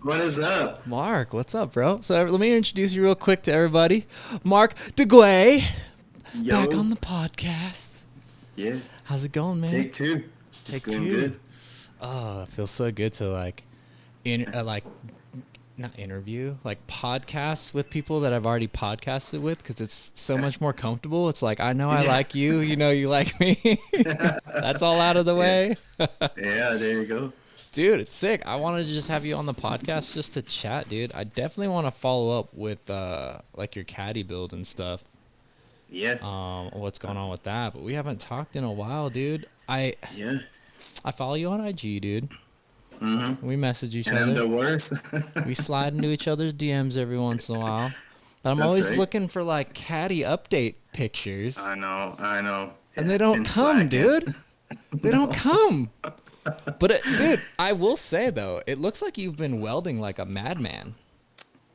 What is up? Mark, what's up, bro? So let me introduce you real quick to everybody. Marc Duguay, back Yo. on the podcast. Yeah. How's it going, man? Take two. It's Take going two. good. Oh, it feels so good to not interview, like podcasts with people that I've already podcasted with, because it's so much more comfortable. It's like, I know I like you, you know you like me. That's all out of the way. Yeah, there you go. Dude, it's sick. I wanted to just have you on the podcast just to chat, dude. I definitely want to follow up with like your caddy build and stuff. Yeah. What's going on with that? But we haven't talked in a while, dude. I Yeah. follow you on IG, dude. Mm-hmm. We message each And I'm other. the worst. We slide into each other's DMs every once in a while. But I'm That's always right. looking for like caddy update pictures. I know. And Yeah, they don't been come, slacking. dude. They don't come. But dude, I will say though, it looks like you've been welding like a madman.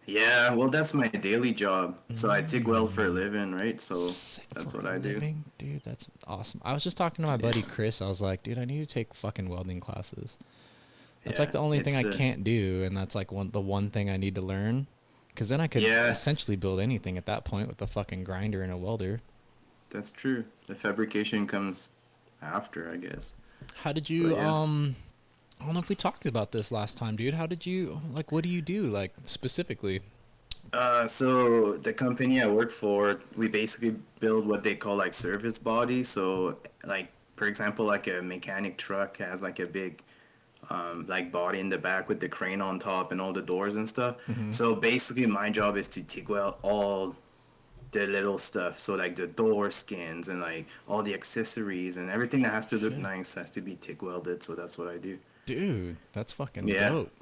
Yeah, well, that's my daily job. So I TIG weld for a living, right? So Sick that's for what a I do. living. Dude, that's awesome. I was just talking to my buddy Chris. I was like, dude, I need to take fucking welding classes. That's like the only thing I can't do, and that's like the one thing I need to learn. Because then I could Yeah. essentially build anything at that point with a fucking grinder and a welder. That's true. The fabrication comes after, I guess. How did you, But, yeah. I don't know if we talked about this last time, dude. How did you, like, what do you do, like, specifically? So the company I work for, we basically build what they call like service bodies. So like for example, like a mechanic truck has like a big like body in the back with the crane on top and all the doors and stuff. Mm-hmm. So basically my job is to TIG weld all the little stuff. So like the door skins and like all the accessories and everything that has to look Shit. nice has to be TIG welded. So that's what I do. Dude, that's fucking Yeah. dope.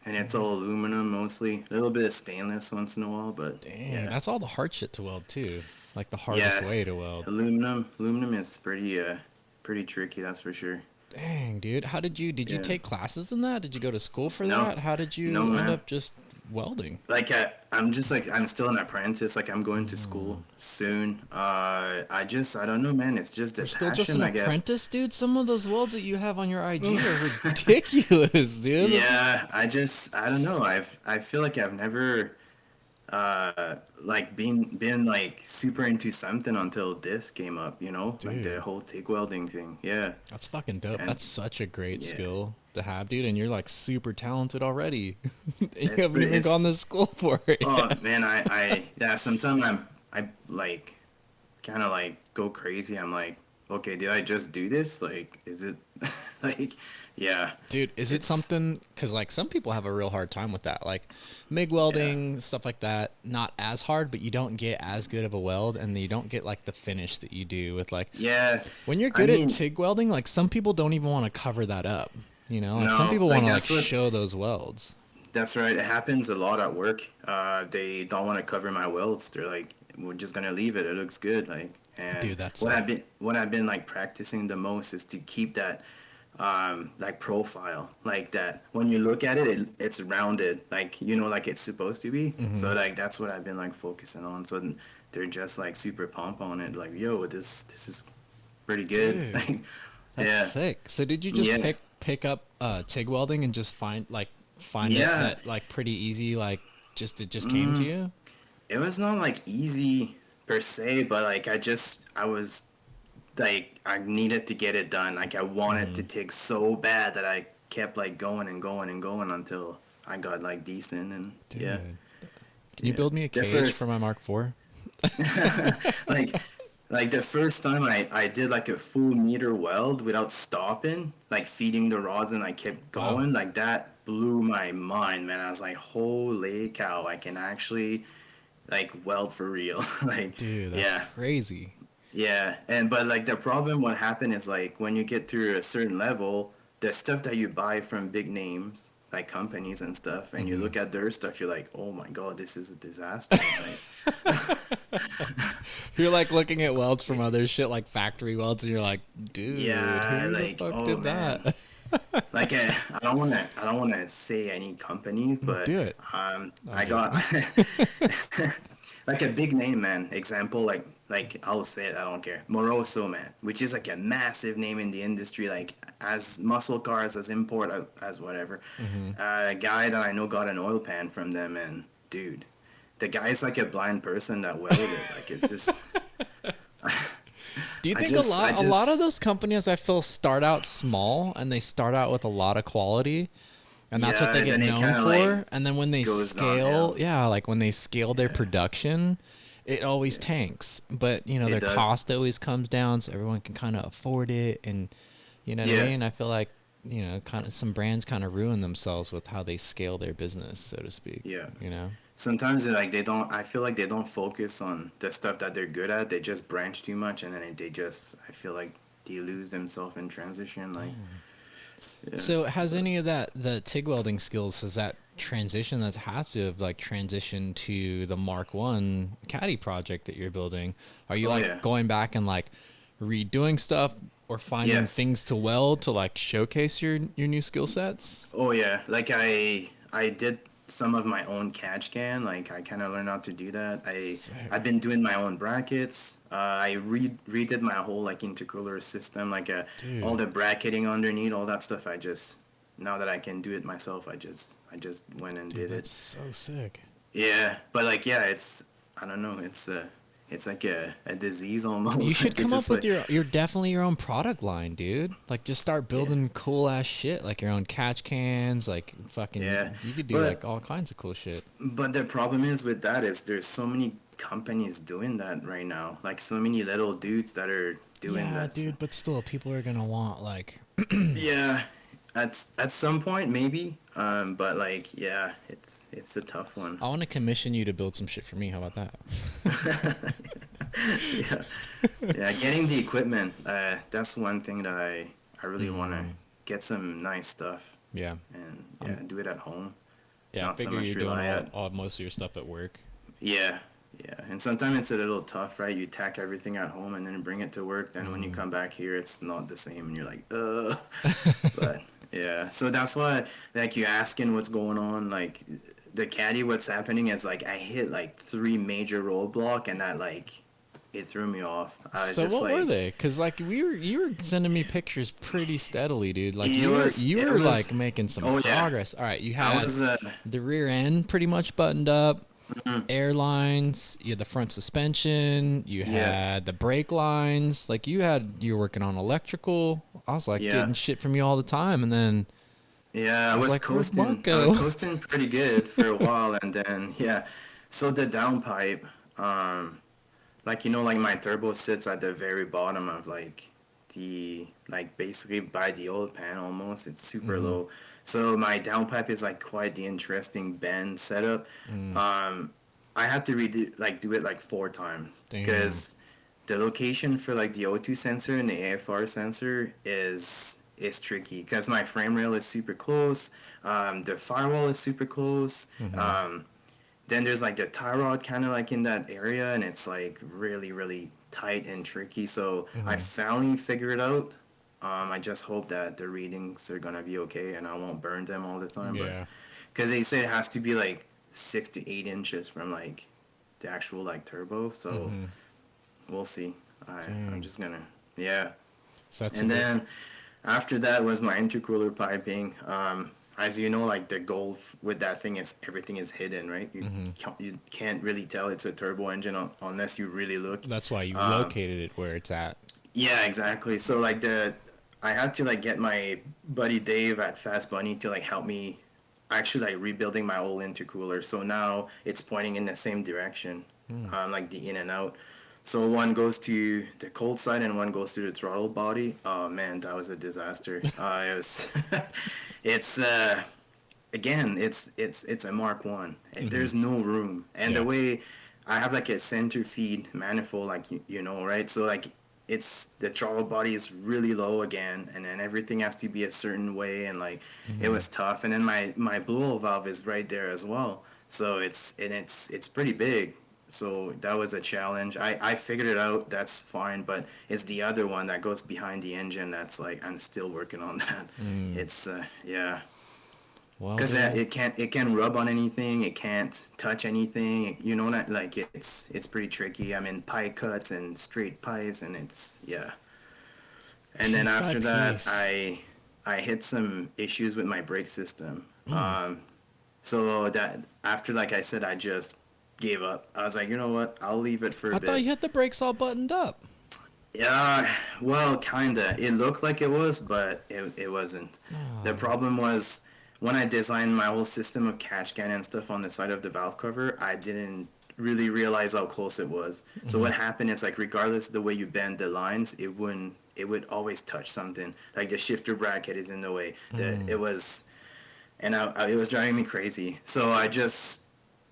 And it's all aluminum mostly. A little bit of stainless once in a while, but Dang, yeah. that's all the hard shit to weld, too. Like, the hardest Yeah. way to weld. Aluminum is pretty tricky, that's for sure. Dang, dude. How did you Yeah. take classes in that? Did you go to school for No. that? How did you No, end man. up just welding? Like I'm just like I'm still an apprentice. Like I'm going to school soon. I don't know, man. It's just a You're still passion, just an I guess. apprentice, dude? Some of those welds that you have on your IG are ridiculous, dude. Yeah, I don't know. I feel like I've never like been like super into something until this came up, you know? Like the Dude. whole TIG welding thing. Yeah. That's fucking dope. And That's such a great yeah. skill to have, dude. And you're like super talented already. You It's haven't pretty- even it's- gone to school for it. Oh man, I yeah, sometimes I like kind of like go crazy. I'm like, okay, did I just do this? Like, is it like, yeah, Dude, is it it's- something, because like some people have a real hard time with that, like MIG welding, stuff like that, not as hard, but you don't get as good of a weld, and you don't get like the finish that you do with like, yeah. when you're I good mean- at TIG welding, like some people don't even want to cover that up, you know? Like some No, people like, want to like that's what- show those welds. That's right. It happens a lot at work. They don't want to cover my welds. They're like, we're just gonna leave it. It looks good. Like, and Dude, that's what sick. What I've been like practicing the most is to keep that like profile, like that when you look at it, it's rounded, like you know, like it's supposed to be. Mm-hmm. So like that's what I've been like focusing on. So they're just like super pumped on it. Like, yo, this is pretty good. Dude, Like, That's yeah. sick. So did you just Yeah. pick up TIG welding and just find it Yeah. that like pretty easy, like it just came to you? It was not like easy per se, but like I was like I needed to get it done. Like I wanted to TIG so bad that I kept like going and going and going until I got like decent and Dude. yeah. Can you Yeah. build me a The cage first- for my Mark IV? Like the first time I did like a full meter weld without stopping, like feeding the rods and I kept Wow. going, like that blew my mind, man. I was like, holy cow, I can actually like weld for real. Like, Dude, that's yeah. crazy. Yeah, and but like the problem what happened is like when you get to a certain level, the stuff that you buy from big names like companies and stuff, and you look at their stuff, you're like, oh my god, this is a disaster. Like, You're like looking at welds from other shit like factory welds, and you're like, dude, Yeah, who like, the fuck oh, did man. that? like I don't wanna say any companies, but Do it. I do got like a big name, man. Example, like like I'll say it, I don't care. Moroso, man, which is like a massive name in the industry, like as muscle cars, as import, as whatever. Mm-hmm. A guy that I know got an oil pan from them, and dude, the guy's like a blind person that welded. Like it's just. Do you think a lot of those companies I feel start out small and they start out with a lot of quality? And that's what they get known for. Like, and then when they scale, like when they scale their production, it always tanks. But, you know, their cost always comes down so everyone can kind of afford it. And, you know what I mean? I feel like, you know, kind of some brands kind of ruin themselves with how they scale their business, so to speak. Yeah. You know? Sometimes like I feel like they don't focus on the stuff that they're good at. They just branch too much, and then I feel like they lose themselves in transition. Like, yeah. So has any of the TIG welding skills, has that transition that's have to have like transitioned to the Mark 1 Caddy project that you're building? Are you going back and like redoing stuff or finding things to weld to like showcase your new skill sets? Oh yeah, like I did some of my own catch can. Like I kind of learned how to do that. I've been doing my own brackets. I redid my whole like intercooler system, like all the bracketing underneath, all that stuff. Now that I can do it myself, I just went and did it. That's so sick. Yeah, but like I don't know, it's like a disease almost. You should come up with you're definitely your own product line, dude. Like just start building cool ass shit, like your own catch cans, like fucking. Yeah. You could do like all kinds of cool shit. But the problem is with that is there's so many companies doing that right now. Like so many little dudes that are doing that. Yeah, dude. But still, people are gonna want like. Yeah, at some point maybe. But like it's a tough one. I want to commission you to build some shit for me. How about that? yeah, getting the equipment. That's one thing that I really want to get some nice stuff. Yeah. And do it at home. Yeah, I figure you're doing most of your stuff at work. Yeah. And sometimes it's a little tough, right? You tack everything at home and then bring it to work. Then when you come back here, it's not the same, and you're like, But yeah, so that's why, like, you're asking what's going on. Like, the caddy, what's happening is like I hit like 3 major roadblock, and that like it threw me off. So what were they? Because like you were sending me pictures pretty steadily, dude. Like you were like making some progress. All right, you had the rear end pretty much buttoned up. Mm-hmm. Airlines, you had the front suspension, you had the brake lines, like you were working on electrical. I was like getting shit from you all the time, and then I was like, coasting. I was coasting pretty good for a while, and then so the downpipe, like like my turbo sits at the very bottom of like basically by the oil pan almost. It's super low. So my downpipe is like quite the interesting bend setup. I had to do it like 4 times because the location for like the O2 sensor and the AFR sensor is tricky because my frame rail is super close. The firewall is super close. Then there's like the tie rod kind of like in that area, and it's like really, really tight and tricky. So I finally figured it out. I just hope that the readings are gonna be okay and I won't burn them all the time. Yeah. Because they say it has to be like 6 to 8 inches from like the actual like turbo. So we'll see. I'm just gonna So then after that was my intercooler piping. As you know, like the goal with that thing is everything is hidden, right? You can't really tell it's a turbo engine unless you really look. That's why you located it where it's at. Yeah, exactly. So like I had to like get my buddy Dave at Fast Bunny to like help me actually like rebuilding my old intercooler. So now it's pointing in the same direction, like the in and out. So one goes to the cold side and one goes to the throttle body. Oh man, that was a disaster. It's again, it's a Mark 1. There's no room, and the way I have like a center feed manifold, like you know, right? So like it's the throttle body is really low again, and then everything has to be a certain way, and like it was tough. And then my blue hole valve is right there as well, so it's pretty big. So that was a challenge. I figured it out. That's fine, but it's the other one that goes behind the engine that's like I'm still working on that. It's Well, because it can rub on anything, it can't touch anything, you know, not like it's pretty tricky. I mean, pipe cuts and straight pipes, and it's yeah. And then piece by after that, piece. I hit some issues with my brake system. Mm. So that after, like I said, I just gave up. I was like, you know what? I'll leave it for a I thought bit. you had the brakes all buttoned up. Yeah, well, kinda. It looked like it was, but it wasn't. The Oh. problem was when I designed my whole system of catch can and stuff on the side of the valve cover, I didn't really realize how close it was. So Mm-hmm. what happened is, like, regardless of the way you bend the lines, it would always touch something. Like the shifter bracket is in the way. It was, and it was driving me crazy. So I just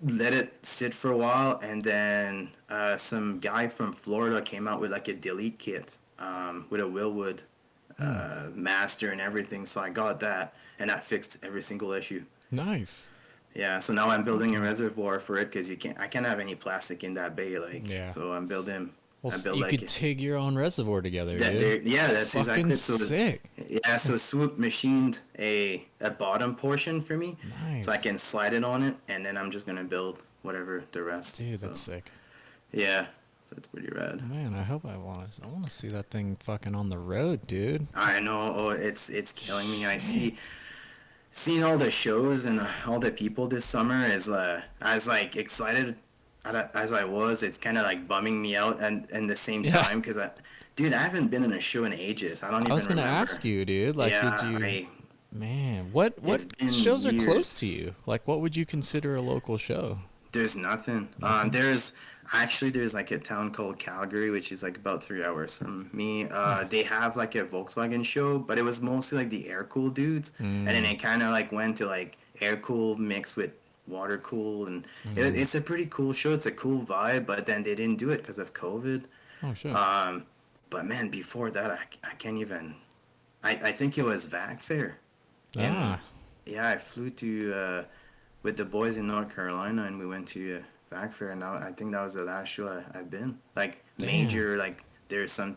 let it sit for a while, and then some guy from Florida came out with like a delete kit with a Willwood master and everything. So I got that, and that fixed every single issue. Nice. Yeah, so now I'm building a Okay. reservoir for it because I can't have any plastic in that bay, like. Yeah. So Well, I built you like could TIG your own reservoir together, dude. yeah, that's Fucking exactly it. So sick. yeah, so Swoop machined a bottom portion for me, so I Nice. can slide it on it, and then I'm just gonna build whatever the rest. Dude, So that's sick. yeah, so it's pretty rad. Man, I want to see that thing fucking on the road, dude. I know. Oh, it's killing me. Seeing all the shows and all the people this summer is as like excited as I was. It's kind of like bumming me out, and the same Yeah. time because dude, I haven't been in a show in ages. I don't I even was gonna remember. ask you, dude. Like, Yeah, did you? I Man, what it's been shows are close years. to you? Like, what would you consider a local show? There's nothing. Nothing. There's like a town called Calgary, which is like about 3 hours from me. Yeah. They have like a Volkswagen show, but it was mostly like the air cool dudes, and then Mm, it kind of like went to like air cool mixed with water cool, and mm. it's a pretty cool show. It's a cool vibe, but then they didn't do it because of COVID. Oh shit. Um, but man, before that, I can't even. I think it was VAC Fair, and Ah, yeah, I flew to with the boys in North Carolina, and we went to VAC Fair, and now I think that was the last show I've been. Like damn. major, like there's some,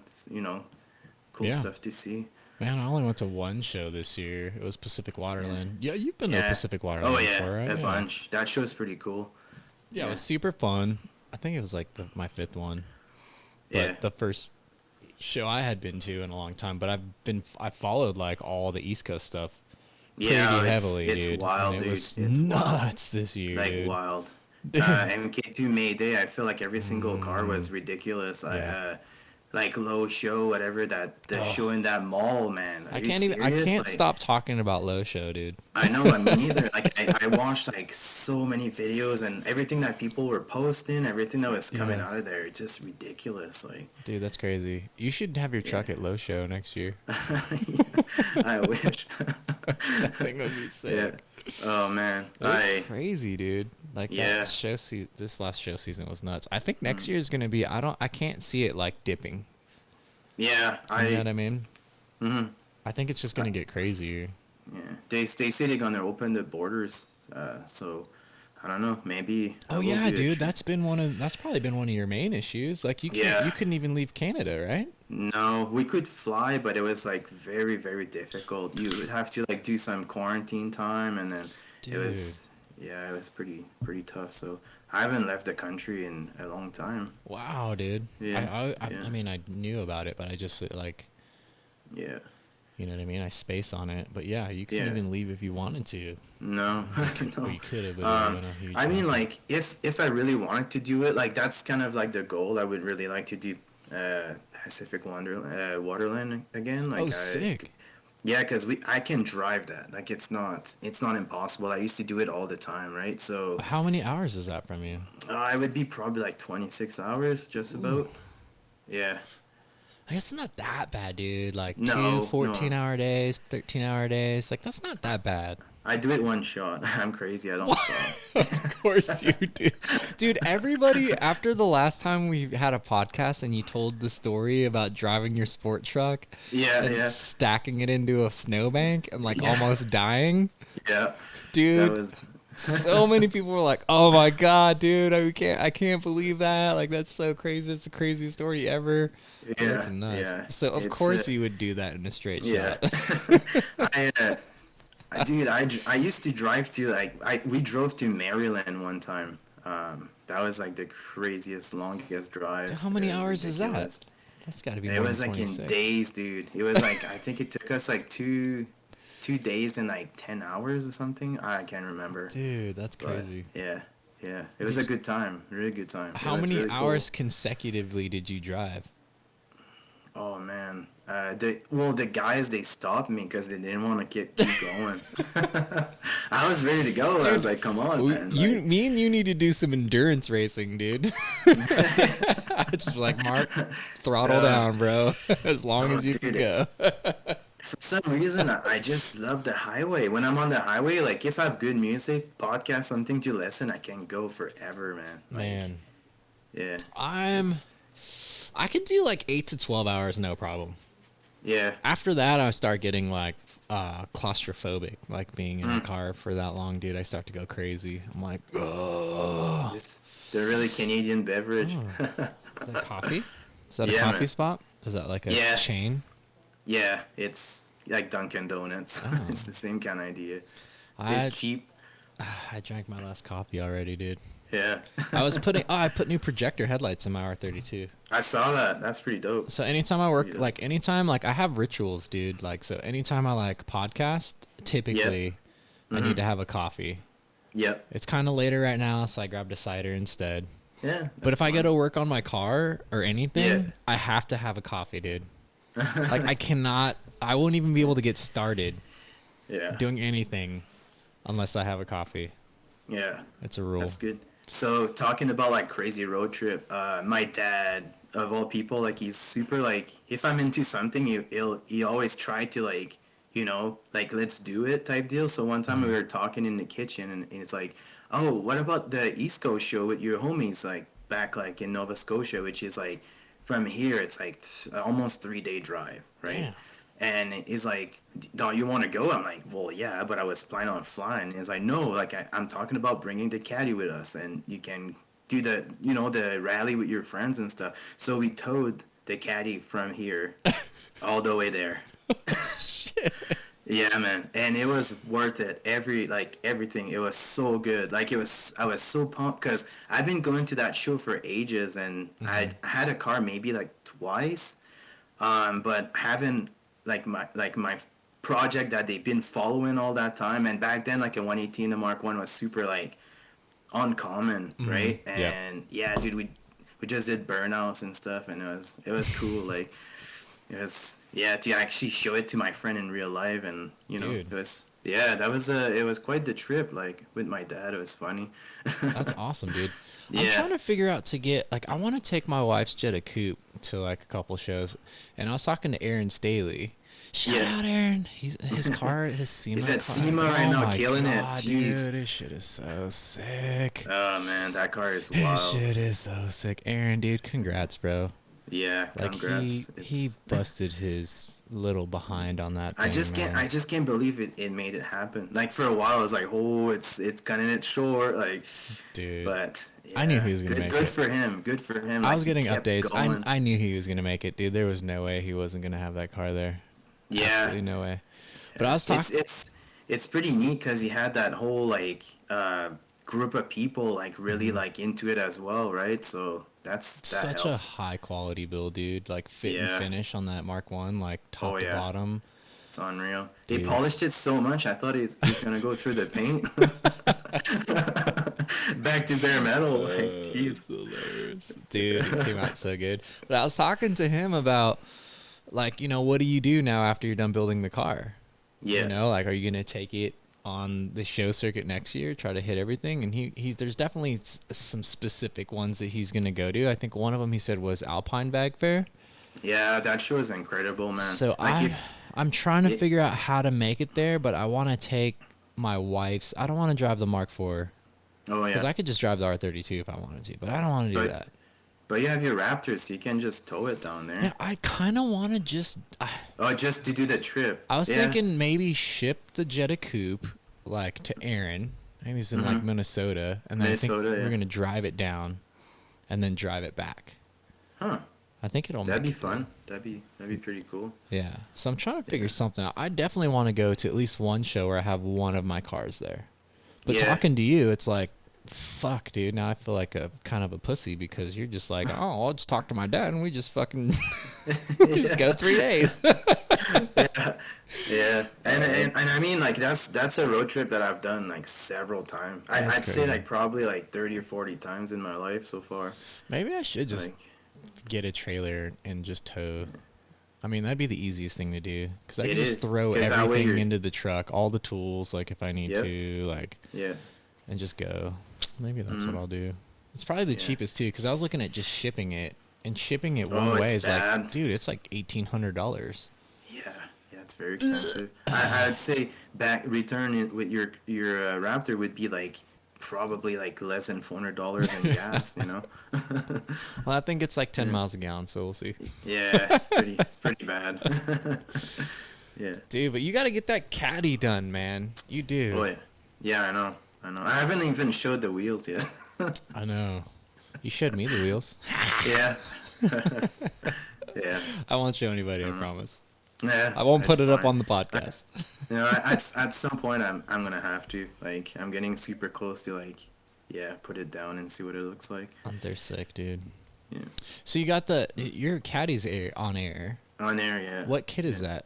cool Yeah. stuff to see. Man, I only went to one show this year. It was Pacific Yeah. Waterland. Yeah, you've been to Yeah. Pacific Oh Waterland yeah, before, right? a Yeah. bunch. That show's pretty cool. Yeah, it Yeah. was super fun. I think it was like my fifth one, Yeah. but the first show I had been to in a long time. But I followed like all the East Coast stuff pretty Yeah, heavily, it's dude. wild, And it dude. was It's wild. nuts this year, Like dude. wild. MK2 Mayday, I feel like every single car was ridiculous. Yeah. Like low show, whatever that the Oh, show in that mall, man. Are you I serious? can't Like, stop talking about Low Show, dude. I know, I mean, neither. Like, I watched like so many videos and everything that people were posting, everything that was coming Yeah. out of there, just ridiculous. Like, Dude, that's crazy. You should have your yeah, truck at Low Show next year. I wish. That thing would be Yeah. sick. Oh man, It was crazy, dude. Like yeah. that this last show season was nuts. I think next Mm. year is gonna be. I can't see it like dipping. Yeah, You know what I mean? mhm. I think it's just gonna get crazier. Yeah. They say they're gonna open the borders. So I don't know. Maybe I Oh will yeah, do a dude. trip. That's probably been one of your main issues. Like you Yeah. couldn't even leave Canada, right? No, we could fly, but it was like very, very difficult. You would have to like do some quarantine time, and then it Dude. was, yeah, it was pretty tough. So I haven't left the country in a long time. Wow, dude. Yeah, I yeah, mean I knew about it, but I just like yeah, you know what I mean. I space on it, but yeah, you couldn't yeah. even leave if you wanted to. No, Well, no. you could have, but it would have been a huge I mean, hassle. like if I really wanted to do it, like that's kind of like the goal. I would really like to do Pacific Waterland again. Oh, sick. Yeah, because I can drive that. Like it's not impossible. I used to do it all the time, right? So How many hours is that from you? I would be probably like 26 hours, just Ooh. about. Yeah. I guess it's not that bad, dude. Like two No, no. 14-hour days, 13-hour days. Like, that's not that bad. I do it one shot. I'm crazy. I don't stop. Of course you do. Dude, everybody, after the last time we had a podcast and you told the story about driving your sport truck Yeah, and yeah, stacking it into a snowbank and like yeah, almost dying, yeah. That dude, was. so many people were like, "Oh my god, dude, I can't believe that. Like that's so crazy. It's the craziest story ever." Yeah, That's nuts. yeah. So of It's course you would do that in a straight yeah. shot. I Dude, I used to drive to we drove to Maryland one time. That was like the craziest, longest drive. How many hours is that? That's got to be more than 26. It was like in days, dude. It was like I think it took us like 2 days and like 10 hours or something. I can't remember. Dude, that's crazy. But, yeah. It was a good time. Really good time. How many really hours consecutively did you drive? Oh man, the guys, they stopped me because they didn't want to keep going. I was ready to go. Dude, I was like, "Come on, man!" Me and you need to do some endurance racing, dude. Just like Mark, throttle down, bro. As long as you can go. For some reason, I just love the highway. When I'm on the highway, like if I have good music, podcast, something to listen, I can go forever, man. Man, yeah. I could do like 8 to 12 hours, no problem. Yeah. After that, I start getting like claustrophobic, like being in a car for that long, dude. I start to go crazy. I'm like, oh. The really Canadian beverage. Oh. Is that coffee? Is that a coffee spot? Is that like a chain? Yeah, it's like Dunkin' Donuts. Oh. It's the same kind of idea. It's cheap. I drank my last coffee already, dude. Yeah. I put new projector headlights in my R32. I saw that. That's pretty dope. So anytime I work, I have rituals, dude. Like, so anytime I like podcast, typically I need to have a coffee. Yep. It's kind of later right now, so I grabbed a cider instead. Yeah. But if I go to work on my car or anything, I have to have a coffee, dude. Like I won't even be able to get started doing anything unless I have a coffee. Yeah. It's a rule. That's good. So talking about like crazy road trip, my dad of all people, like he's super like if I'm into something, he always try to like, you know, like let's do it type deal. So one time we were talking in the kitchen and it's like, oh, what about the East Coast show with your homies like back like in Nova Scotia, which is like from here it's like almost 3-day drive, right? Yeah. And he's like, "Don't you want to go?" I'm like, "Well, yeah, but I was planning on flying." He's like, "No, like I'm talking about bringing the caddy with us, and you can do the rally with your friends and stuff." So we towed the caddy from here all the way there. Shit. Yeah, man, and it was worth it. Everything. It was so good. Like I was so pumped because I've been going to that show for ages, and I had a car maybe like twice, but haven't. Like my project that they've been following all that time, and back then like a 118 and Mark 1 was super like uncommon, right? And dude, we just did burnouts and stuff, and it was cool. Like it was to actually show it to my friend in real life, and dude. It was quite the trip. Like with my dad, it was funny. That's awesome, dude. I'm trying to figure out to get I want to take my wife's Jetta Coupe to like a couple shows, and I was talking to Aaron Staley. Shout out, Aaron. His SEMA. He's at SEMA right now, killing it. Jeez. Dude, this shit is so sick. Oh man, that car is wild. This shit is so sick. Aaron, dude, congrats, bro. Yeah, congrats. He busted his little behind on that thing, I just can't believe it made it happen. Like for a while I was like, oh, it's cutting it short, like, dude. But I knew he was gonna make it. Good for him. Good for him. I was getting updates. I knew he was gonna make it, dude. There was no way he wasn't gonna have that car there. Yeah, absolutely no way. But I was talking. It's pretty neat because he had that whole like group of people like really like into it as well, right? So that such helps. A high quality build, dude. Like fit and finish on that Mark 1, like top to bottom. It's unreal. Dude. They polished it so much. I thought he's gonna go through the paint. Back to bare metal. Like, he's hilarious, dude. It came out so good. But I was talking to him about, like, what do you do now after you're done building the car? Yeah. Like, are you gonna take it on the show circuit next year, try to hit everything? And he's there's definitely some specific ones that he's gonna go to. I think one of them he said was Alpine Bag Fair. Yeah, that show is incredible, man. So like I'm trying to figure out how to make it there, but I want to take my wife's. I don't want to drive the Mark IV. Oh yeah. Because I could just drive the R32 if I wanted to, but I don't want to do that. But you have your Raptors, so you can just tow it down there. Yeah, I kind of want to just. Just to do the trip. I was thinking maybe ship the Jetta Coupe like to Aaron. Maybe he's in like Minnesota, and then I think we're gonna drive it down, and then drive it back. Huh. I think it'll That'd make be fun. That'd be pretty cool. Yeah. So I'm trying to figure something out. I definitely want to go to at least one show where I have one of my cars there. But talking to you, it's like, fuck, dude. Now I feel like a kind of a pussy because you're just like, oh, I'll just talk to my dad and we just fucking just go 3 days. Yeah. And I mean, like, that's a road trip that I've done like several times. I'd say like probably like 30 or 40 times in my life so far. Maybe I should just get a trailer and just tow. I mean, that'd be the easiest thing to do because I can just throw everything into the truck, all the tools, like if I need to, like, and just go. Maybe that's what I'll do. It's probably the cheapest too because I was looking at just shipping it, and shipping it one way is like, dude, it's like $1,800. Yeah, it's very expensive. I'd say return it with your Raptor would be like probably like less than $400 in gas, you know. Well, I think it's like 10 miles a gallon, so we'll see. Yeah, it's pretty bad. Yeah, dude, but you got to get that caddy done, man. You do. Oh yeah, I know. I haven't even showed the wheels yet. I know. You showed me the wheels. Yeah. Yeah. I won't show anybody. I promise. Yeah, I won't put it up on the podcast. You know, at some point I'm gonna have to. Like, I'm getting super close to like, put it down and see what it looks like. They're sick, dude. Yeah. So you got your caddy's on air. On air, yeah. What kit is that?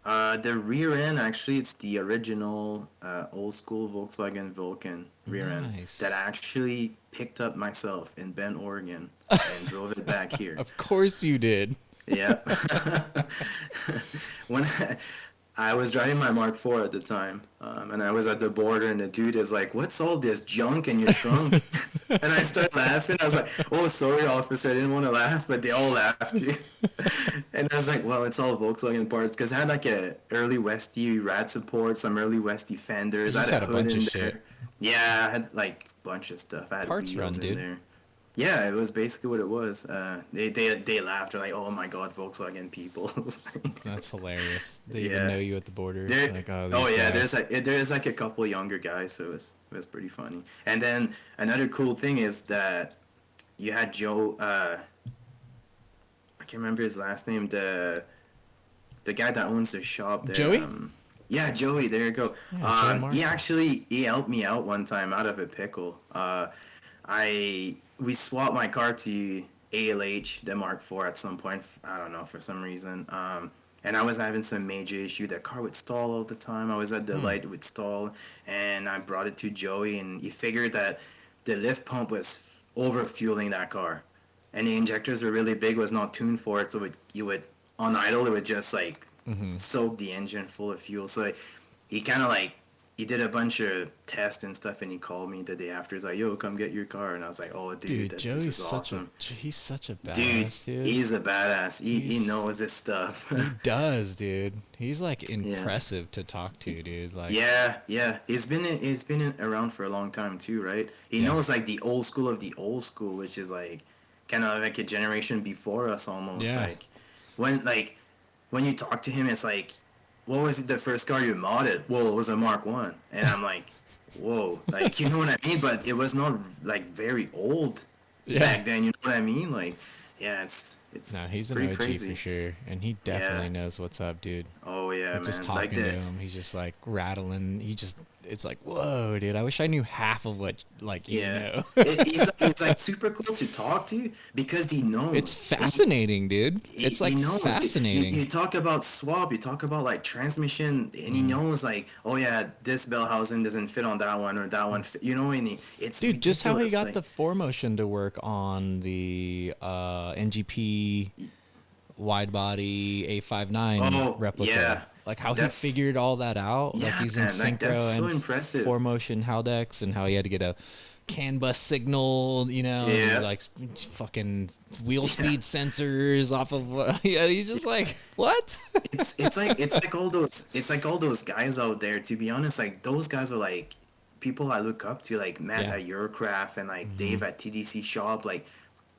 The rear end, actually, it's the original old school Volkswagen Vulcan rear end that I actually picked up myself in Bend, Oregon, and drove it back here. Of course you did. Yeah. When I was driving my Mark IV at the time, and I was at the border, and the dude is like, "What's all this junk in your trunk?" And I started laughing. I was like, "Oh, sorry, officer. I didn't want to laugh," but they all laughed too. And I was like, "Well, it's all Volkswagen parts," because I had like a early Westie rad support, some early Westie fenders. I had a hood in there. Shit. Yeah, I had like a bunch of stuff. I had parts wheels run, in dude. there. Yeah, it was basically what it was. They laughed. They're like, "Oh my God, Volkswagen people." That's hilarious. They even know you at the border. Like, guys. There's like a couple younger guys, so it was pretty funny. And then another cool thing is that you had Joe. I can't remember his last name. The guy that owns the shop there. Joey. Yeah, Joey. There you go. Yeah, he helped me out one time out of a pickle. We swapped my car to ALH, the Mark IV, at some point. I don't know, for some reason. And I was having some major issue. The car would stall all the time. I was at the light, it would stall. And I brought it to Joey, and he figured that the lift pump was over-fueling that car. And the injectors were really big, was not tuned for it. So on idle, it would just like soak the engine full of fuel. So he kind of like, he did a bunch of tests and stuff, and he called me the day after. He's like, "Yo, come get your car." And I was like, "Oh, dude, Joey's this is awesome." He's such a badass, dude. He's a badass. He knows his stuff. He does, dude. He's like impressive to talk to, dude. Like, yeah. He's been around for a long time too, right? He knows like the old school of the old school, which is like kind of like a generation before us almost. Yeah. Like when you talk to him, it's like, what was the first car you modded? Well, it was a Mark 1. And I'm like, whoa. Like, you know what I mean? But it was not, like, very old back then. You know what I mean? Like, yeah, it's he's an pretty OG crazy. for sure. And he definitely knows what's up, dude. Oh, yeah, man. Just talking to him, he's just, like, rattling. It's like, whoa, dude. I wish I knew half of what, like, you know. It's like super cool to talk to because he knows. It's fascinating, dude. It's like fascinating. You talk about swap, you talk about like transmission, and he knows like, oh yeah, this bell housing doesn't fit on that one or that one, you know, and it's dude, just how he got the 4Motion to work on the NGP wide body A59 replica. Yeah. Like how he figured all that out, like using synchro so and impressive. 4Motion Haldex, and how he had to get a CAN bus signal, you know, and like fucking wheel speed sensors off of. He's just like, what? it's like all those guys out there. To be honest, like those guys are like people I look up to, like Matt at Eurocraft and like Dave at TDC Shop, like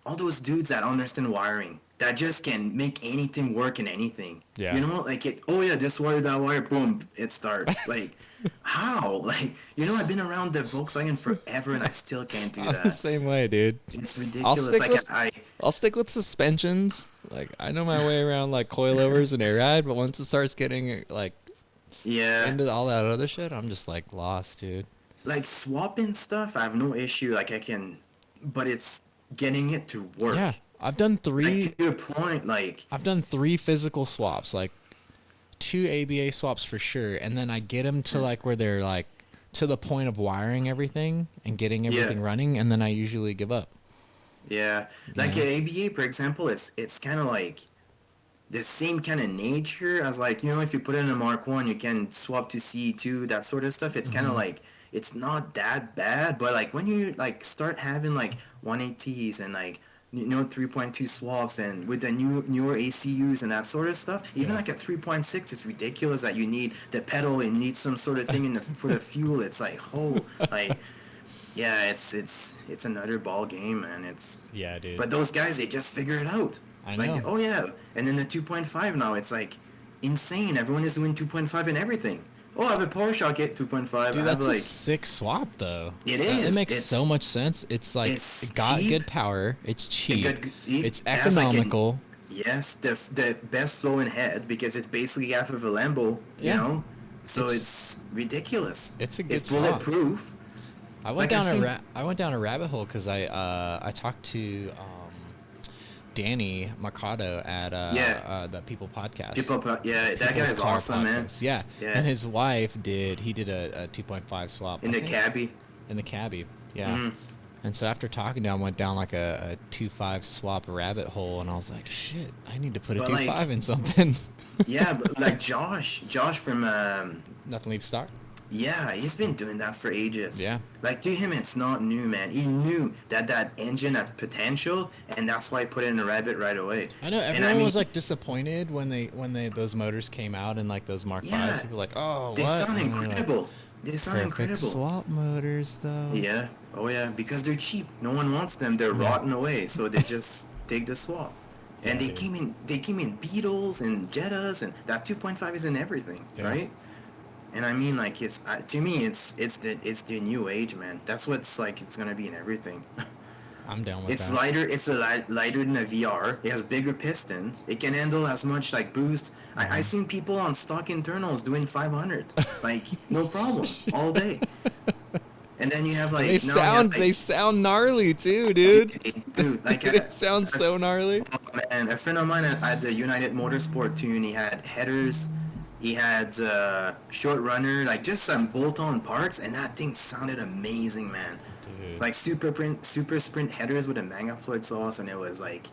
all those dudes that understand wiring. that just can make anything work in anything. Yeah. You know, like it. Oh yeah, this wire, that wire, boom, it starts. Like, how? Like, you know, I've been around the Volkswagen forever, and I still can't do I'm the that. same way, dude. It's I'll ridiculous. stick Like, with I'll stick with suspensions. Like I know my way around like coilovers and air ride, but once it starts getting like yeah, into all that other shit, I'm just like lost, dude. like swapping stuff, I have no issue. Like I can, but it's getting it to work. Yeah, I've done Like three. to your point, like I've done three physical swaps, like two ABA swaps for sure, and then I get them to like where they're like to the point of wiring everything and getting everything running, and then I usually give up. yeah, like ABA, for example, it's kind of like the same kind of nature as like, you know, if you put it in a Mark 1, you can swap to C2, that sort of stuff. It's kind of like it's not that bad, but like when you like start having like 180s and like, you know, 3.2 swaps and with the newer ACUs and that sort of stuff, even like a 3.6, it's ridiculous that you need the pedal and you need some sort of thing for the fuel. It's like, oh, like yeah, it's another ball game, man. It's Yeah, dude. but those guys, they just figure it out. I Like, know. oh yeah, and then the 2.5 now, it's like insane. Everyone is doing 2.5 and everything. Oh, I have a Porsche, I'll get 2.5. Dude, I have that's a like, sick swap, though. it It is. makes It's so much sense. It's like it's it got cheap. good power. It's cheap. cheap. It's It has, like, economical. yes, the best flowing head because it's basically half of a Lambo. You Yeah. know, so It's- it's ridiculous. It's a good It's swap. bulletproof. I went Like, down I've seen- I went down a rabbit hole because I talked to Danny Mercado at the People Podcast. Yeah, that guy People's is Car awesome, man. Podcast. Yeah. Yeah. And his wife he did a 2.5 swap In I the think, cabbie. in the cabbie. Yeah. Mhm. And so after talking to him, I went down like a 2.5 swap rabbit hole, and I was like, shit, I need to put a But, 2.5 like- in something. Yeah, but like Josh from Nothing leaves stock. yeah, he's been doing that for ages. Yeah. Like to him, it's not new, man. He knew that engine has potential, and that's why he put it in a rabbit right away. I know And everyone was like disappointed when those motors came out and like those Mark Yeah. 5s. People were like, oh, They what? sound And they're like, incredible. They sound perfect incredible. swap motors though. Yeah. Oh yeah, because they're cheap. No one wants them. They're rotting away, so they just take the swap. And Yeah, they came in Beetles and Jettas, and that 2.5 is in everything, Yeah. right? And I mean, like, it's to me, it's the new age, man. That's what's like. It's gonna be in everything. I'm down with It's that. lighter. It's lighter than a VR. It has bigger pistons. It can handle as much like boost. I seen people on stock internals doing 500, like no problem, all day. And then you have like They now you have, like, they sound gnarly too, dude. dude, like It sounds so gnarly. man, a friend of mine at the United Motorsport tune, he had headers, he had short runner, like just some bolt-on parts, and that thing sounded amazing, man. Dude. Like super sprint headers with a Mangaflow exhaust, and it was like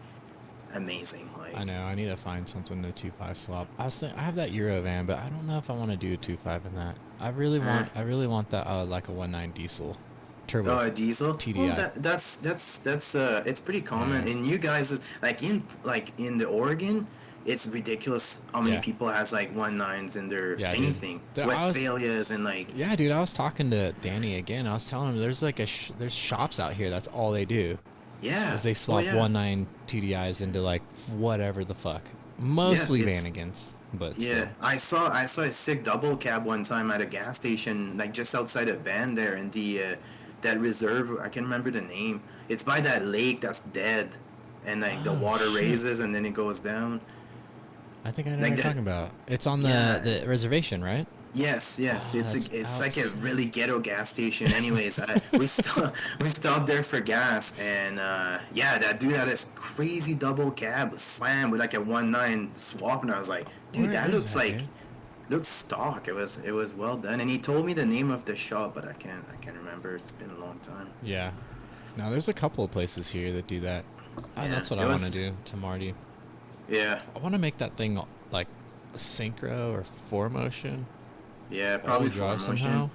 amazing. Like I know. I need to find something to 2.5 swap. I have that Euro van, but I don't know if I want to do a 2.5 in that. I really want that like a 1.9 diesel turbo. oh, a diesel. TDI. Well, that's it's pretty common. Yeah. And you guys like in the Oregon, it's ridiculous how many Yeah. people has like 1.9s in their Yeah, dude. anything. Dude, I was- Westphalias and like Yeah, dude. I was talking to Danny again. I was telling him there's like there's shops out here. That's all they do. yeah. Is they swap yeah. 1.9 TDIs into like whatever the fuck. Mostly it's- Vanagons, but Yeah, still. I saw a sick double cab one time at a gas station, like just outside of Bend there, in the that reserve. I can't remember the name. It's by that lake that's dead, and like the Oh, water shit. raises and then it goes down. I think I know like what the- you're talking about. It's on Yeah. the reservation, right? Yes, Oh, it's that's like a outside. really ghetto gas station. Anyways, we stopped there for gas, and yeah, that dude had this crazy double cab slam with like a 1.9 swap, and I was like, dude, Where that is looks that, like dude? looks stock. It was well done, and he told me the name of the shop, but I can't remember. It's been a long time. Yeah. No, there's a couple of places here that do that. Yeah, That's what it I want to was- do to Marty. Yeah, I want to make that thing like synchro or 4Motion. yeah, probably all-wheel drive 4Motion. somehow.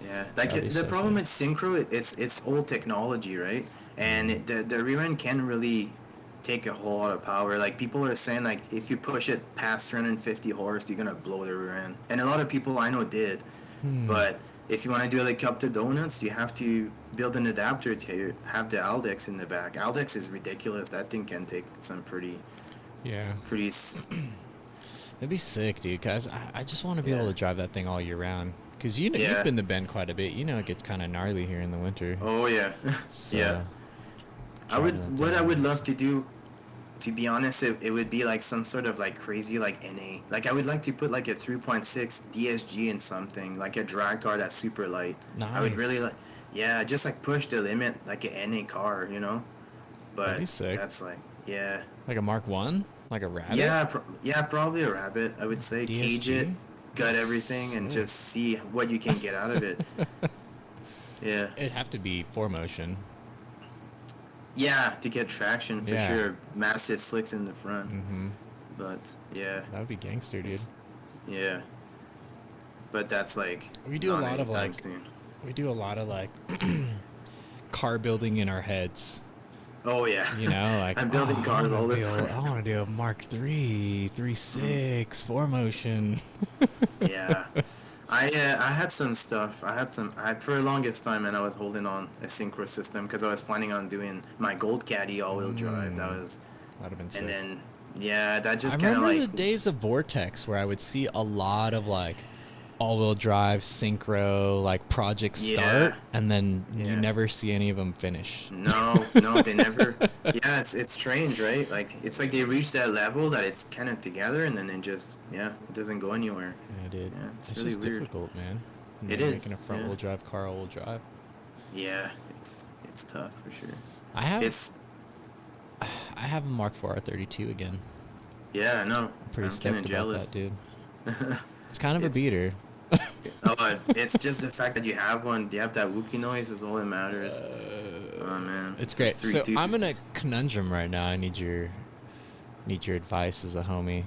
Yeah, like That'd be the so problem sick. with synchro, it's old technology, right? And the rear end can't really take a whole lot of power. Like people are saying, like if you push it past 350 horse, you're gonna blow the rear end. And a lot of people I know did, Hmm. but if you want to do helicopter donuts, you have to build an adapter to have the Aldex in the back. Aldex is ridiculous. That thing can take some Yeah. pretty. It'd be sick, dude. Cause I just want to be Yeah. able to drive that thing all year round. Cause you know Yeah. you've been to Bend quite a bit. You know it gets kind of gnarly here in the winter. Oh yeah, So, yeah. What I would love to do, to be honest, it would be like some sort of like crazy like NA. Like I would like to put like a 3.6 DSG in something, like a drag car that's super light. Nice. I would really like, yeah, just like push the limit like an NA car, you know. But That'd be sick. that's like, yeah. Like a Mark 1? Like a Rabbit? Yeah, probably a Rabbit. I would say DSG? cage it, gut everything, and just see what you can get out of it. Yeah. It'd have to be 4Motion. Yeah, to get traction for Yeah. sure. Massive slicks in the front. Mm-hmm. But yeah. That would be gangster, dude. Yeah. But that's like We do a lot of anytime like soon. we do a lot of like car building in our heads. Oh yeah. You know, like I'm building cars all the time. I want to do a Mark 3, 3.6, 4Motion. Yeah. I had some stuff. For the longest time, and I was holding on a synchro system because I was planning on doing my Gold Caddy all-wheel drive. That'd have been sick. and then yeah, that just I kind of remember like the days of Vortex where I would see a lot of like all-wheel drive, synchro, like project start, and then you Yeah. never see any of them finish. No, they never. Yeah, it's strange, right? Like it's like they reach that level that it's kind of together, and then it just it doesn't go anywhere. Yeah, dude. Yeah, it's It's really just weird. difficult, man. It Making is, a front-wheel yeah. drive car all-wheel drive. Yeah, it's tough for sure. I have It's a Mark IV R32 again. yeah, no, I'm pretty I'm stoked kind about of jealous. that, dude. It's kind of a It's- beater. It's just the fact that you have one. You have that Wookiee noise is all that matters. Oh man, It's Just great. three So dudes. I'm in a conundrum right now. I need your advice as a homie.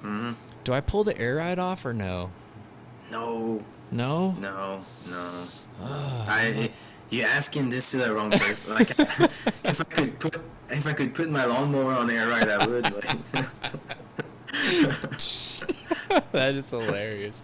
Mhm. Do I pull the air ride off or no? No, No? no. You're asking this to the wrong person. Like, if I could put my lawnmower on air ride, I would. Like. That is hilarious.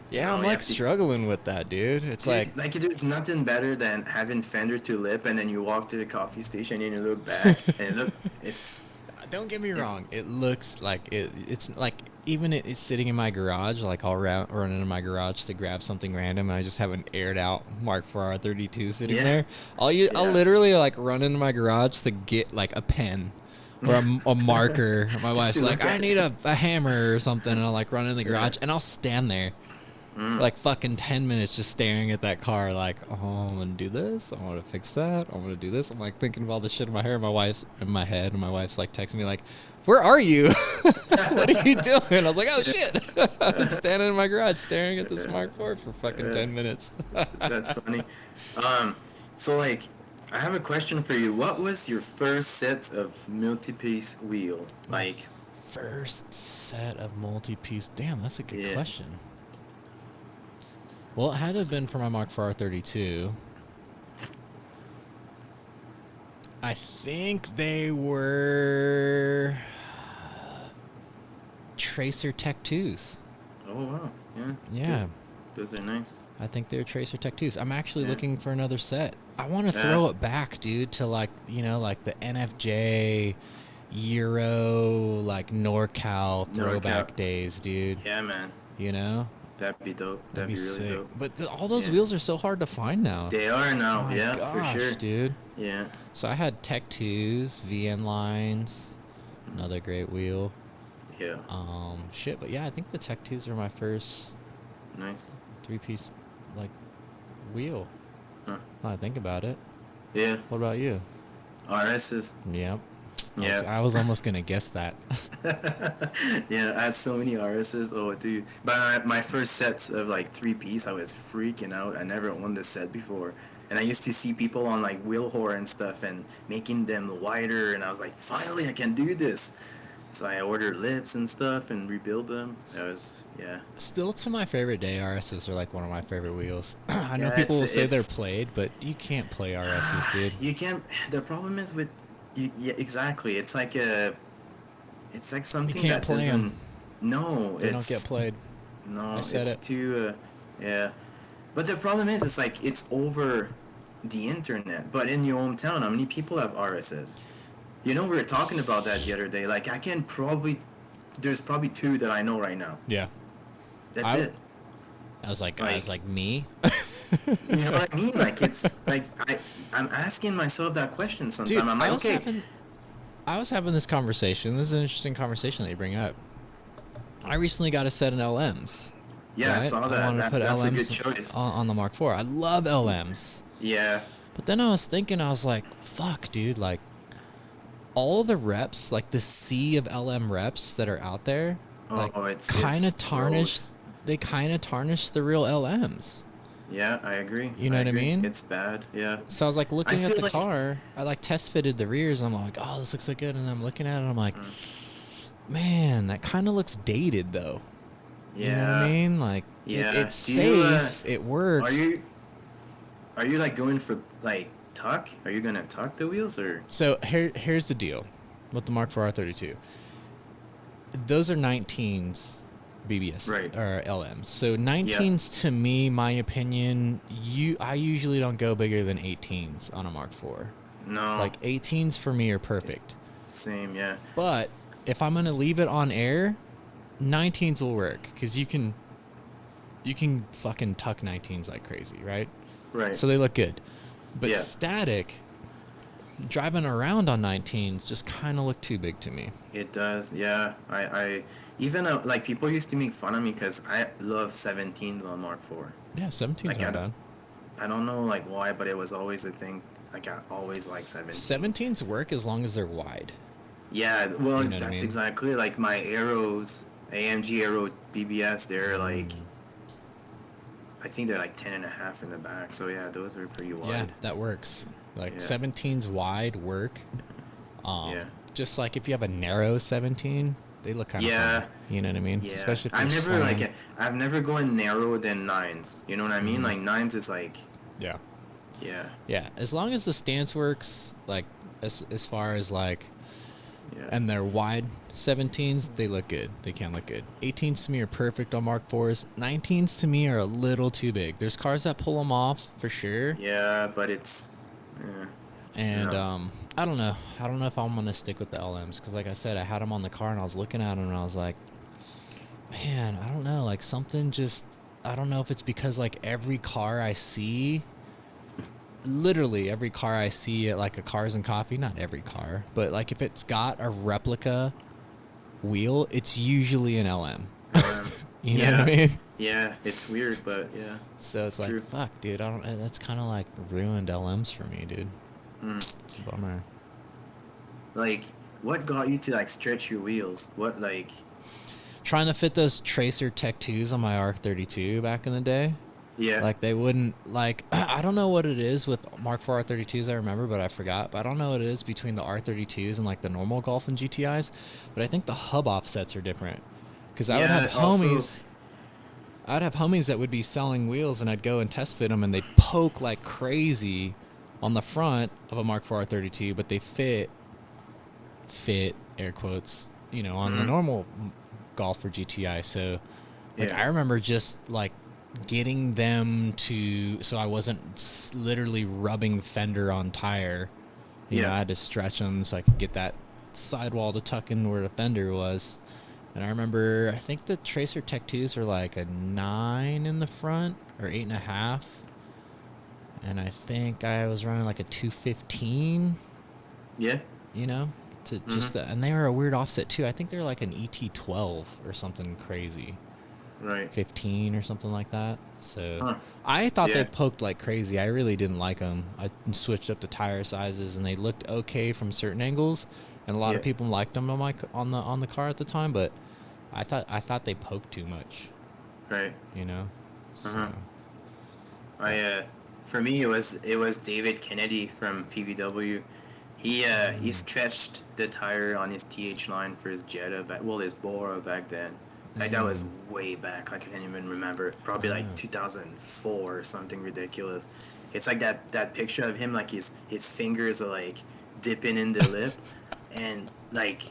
Yeah, I'm you like have to- struggling with that, dude. It's Dude, like, there's nothing better than having fender to lip, and then you walk to the coffee station and you look back and it's don't get me wrong. It looks like it's like even it's sitting in my garage. Like I'll run into my garage to grab something random, and I just have an aired out Mark IV R32 sitting Yeah. there. I'll Yeah. literally like run into my garage to get like a pen or a marker. My wife's to like, look I at need a hammer or something, and I'll like run in the garage, Yeah. and I'll stand there. Like fucking 10 minutes just staring at that car like, oh, I'm gonna do this, I'm gonna fix that, I'm gonna do this. I'm like thinking of all this shit in my hair, my wife's in my head, and my wife's like texting me like, where are you? What are you doing? I was like, oh shit. I've been standing in my garage staring at this Mark IV for fucking 10 minutes. That's funny. So like, I have a question for you. What was your first set of multi-piece wheel? Like, First set of multi-piece. Damn, that's a good Yeah. question. Well, it had to have been for my Mark IV R32. I think they were Tracer Tech 2s. oh wow, yeah. Yeah. Good. Those are nice. I think they're Tracer Tech 2s. I'm actually Yeah. looking for another set. I want to Yeah. throw it back, dude, to like, you know, like the NFJ Euro, like NorCal throwback days, dude. Yeah, man. You know? That'd be dope. That'd That'd be be really sick. dope. But all those Yeah. wheels are so hard to find now. They are now, Oh my yeah, gosh, for sure. dude. Yeah. So I had Tech 2s, VN lines, another great wheel. Yeah. Shit, but yeah, I think the Tech 2s were my first Nice. 3-piece, like, wheel. Huh. Now I think about it. Yeah. What about you? RS's. Yep. Yeah. I was almost gonna guess that. Yeah, I had so many RS's. Oh, dude. But my first sets of like 3-piece, I was freaking out. I never owned this set before. And I used to see people on like wheel whore and stuff and making them wider. And I was like, finally, I can do this. So I ordered lips and stuff and rebuild them. That was, yeah. Still to my favorite day, RS's are like one of my favorite wheels. I know Yeah, people will it's- say they're it's- played, but you can't play RS's, dude. You can't. The problem is with, yeah, exactly. It's like something can't that play 'em. doesn't. No, They it's don't get played. No, I said it's it. too. Yeah. But the problem is, it's like it's over the internet. But in your hometown, how many people have RSS? You know, we were talking about that the other day. Like, there's probably two that I know right now. Yeah. That's it. I was like me. You know what I mean? Like, it's like I'm asking myself that question sometimes. Dude, I'm like, okay. I was having this conversation. This is an interesting conversation that you bring up. I recently got a set of LMs. Yeah, right? I saw that. I wanted to put that's LMs a good choice. On the Mark IV. I love LMs. Yeah. But then I was thinking, I was like, fuck, dude, like, all the reps, like the sea of LM reps that are out there, like, kind of tarnish. Gross. They kind of tarnish the real LMs. Yeah, I agree. You know what I mean? It's bad, yeah. So I was like looking at the car. I like test fitted the rears. I'm like, oh, this looks so good. And I'm looking at it. I'm like, man, that kind of looks dated though. Yeah. You know what I mean? Like, yeah. It's safe. It works. Are you like going for like tuck? Are you gonna tuck the wheels or? So here's the deal with the Mark IV R32. Those are 19s. BBS or LMs. So 19s to me, my opinion, I usually don't go bigger than 18s on a Mark IV. No. Like 18s for me are perfect. Same, yeah. But if I'm gonna leave it on air, 19s will work because you can fucking tuck 19s like crazy, right? Right. So they look good. But static, driving around on 19s just kind of look too big to me. It does, yeah. I even like people used to make fun of me because I love 17s on Mark IV. Yeah, 17s like, aren't bad. I don't know like why, but it was always a thing. Like I always like 17s. 17s work as long as they're wide. Yeah, well, you know that's exactly like my Aeros, AMG Aero BBS. They're like, I think they're like 10.5 in the back. So yeah, those are pretty wide. Yeah, that works. Like 17s wide work. Just like if you have a narrow 17. They look kind of funny, you know what I mean? Yeah. Especially if I've never gone narrower than 9s. You know what I mean? Like 9s is like Yeah. Yeah. As long as the stance works, like as far as like and they're wide 17s, they look good. They can look good. 18s to me are perfect on Mark IVs. 19s to me are a little too big. There's cars that pull them off for sure. Yeah, but it's and I don't know. I don't know if I'm going to stick with the LMs because, like I said, I had them on the car and I was looking at them and I was like, man, I don't know. Like something just, I don't know if it's because like every car I see, literally every car I see at like a Cars and Coffee, not every car, but like if it's got a replica wheel, it's usually an LM. You know what I mean? Yeah, it's weird, but yeah. So it's like, true. Fuck, dude. That's kind of like ruined LMs for me, dude. Bummer. Like, what got you to like stretch your wheels? What like? Trying to fit those Tracer Tech 2s on my R32 back in the day. Yeah. Like they wouldn't like. I don't know what it is with Mark IV R32s. I remember, but I forgot. But I don't know what it is between the R32s and like the normal Golf and GTIs. But I think the hub offsets are different. Because I would have homies. I'd have homies that would be selling wheels, and I'd go and test fit them, and they'd poke like crazy on the front of a Mark IV R32, but they fit air quotes, you know, on the normal Golf or GTI. So like I remember just like getting them to, so I wasn't literally rubbing fender on tire. You know, I had to stretch them so I could get that sidewall to tuck in where the fender was. And I remember, I think the Tracer Tech 2s are like a 9 in the front or 8.5. And I think I was running like a 215. Yeah. You know, to just and they were a weird offset too. I think they're like an ET12 or something crazy. Right. 15 or something like that. So I thought they poked like crazy. I really didn't like them. I switched up the tire sizes and they looked okay from certain angles, and a lot of people liked them on the car at the time. But I thought they poked too much. Right. You know. So. For me, it was David Kennedy from PVW. He stretched the tire on his TH line for his Jetta his Bora back then. Like that was way back. Like I can't even remember. Probably like 2004 or something ridiculous. It's like that picture of him, like his fingers are like dipping in the lip, and like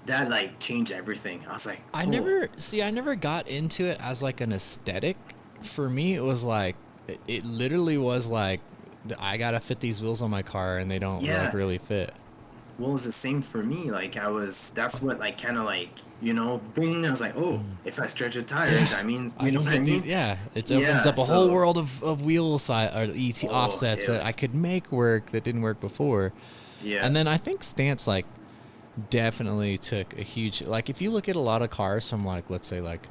that like changed everything. I was like, I never got into it as like an aesthetic. for me, it was like, it literally was like, I gotta fit these wheels on my car, and they don't like really fit. Well, it's the same for me. Like that's what like kind of like, bing. I was like, oh, if I stretch the tires, that means, you know what I mean? Yeah, it opens up a whole world of wheel side or ET offsets that I could make work that didn't work before. Yeah. And then I think stance like definitely took a huge, like if you look at a lot of cars from like, let's say like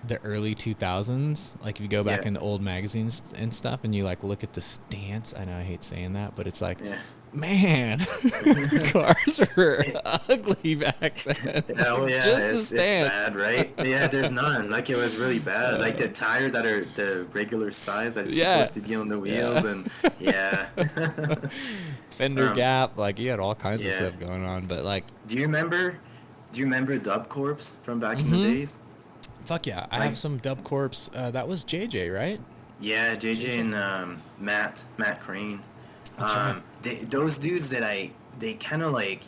the early 2000s, like if you go back into old magazines and stuff and you like look at the stance, I know I hate saying that, but it's like, man, cars were ugly back then. Oh yeah, just the stance. It's bad, right? Yeah, there's none. Like it was really bad. Like the tire that are the regular size that is supposed to be on the wheels, and fender gap. Like you had all kinds of stuff going on. But like, do you remember Dub Corps from back in the days? Fuck yeah, I have some Dub Corps. That was JJ, right? Yeah, JJ and Matt Crane. That's right. Those dudes they kind of like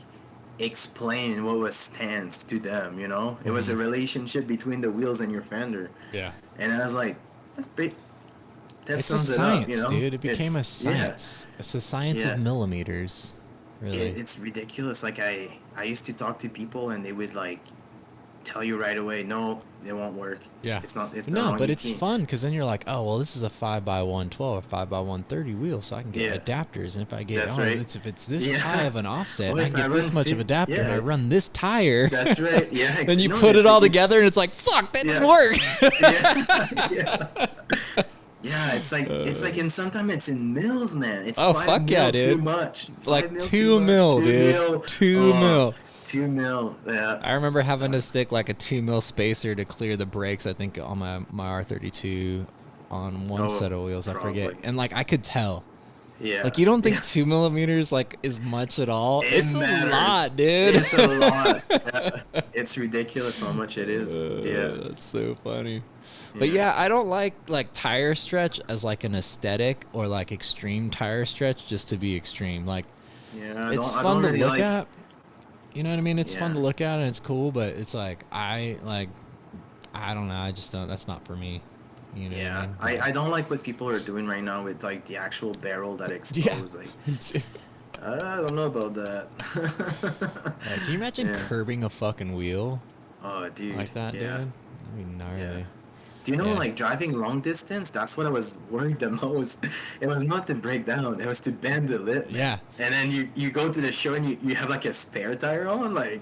explain what was stance to them, It was a relationship between the wheels and your fender. Yeah. And I was like, that's big. It's a science, dude. It became a science. Yeah. It's a science of millimeters. Really. It's ridiculous. Like I used to talk to people and they would like tell you right away, no, it won't work. Yeah. It's not. It's no, but it's fun because then you're like, oh well, this is a 5x112 or 5x130 wheel, so I can get adapters, and if I get if it's this high of an offset, and I can get this much of adapter, and I run this tire. That's right. Yeah. Then you put it all together, and it's like, fuck, that didn't work. Yeah, it's like and sometimes it's in mils, man. It's fuck yeah, dude. Too much. Like 2 mil, dude. 2 mil. 2 mil, yeah. I remember having to stick like a 2 mil spacer to clear the brakes, I think, on my R32 on one set of wheels. Probably. I forget. And like I could tell. Yeah. Like you don't think 2 millimeters like is much at all? It's a lot, dude. It's a lot. Yeah. It's ridiculous how much it is. That's so funny. But yeah, I don't like tire stretch as like an aesthetic or like extreme tire stretch just to be extreme. Like it's fun to look at. You know what I mean? It's fun to look at and it's cool, but it's like I don't know. I just don't. That's not for me. You know yeah, what I mean? I don't like what people are doing right now with like the actual barrel that explodes. Like, I don't know about that. Can you imagine curbing a fucking wheel? Oh, dude. Like that, dude? That'd be gnarly. Yeah. Do you know, like, driving long distance, that's what I was worried the most. It was not to break down. It was to bend the lip. Yeah. And then you go to the show and you have, like, a spare tire on. Like,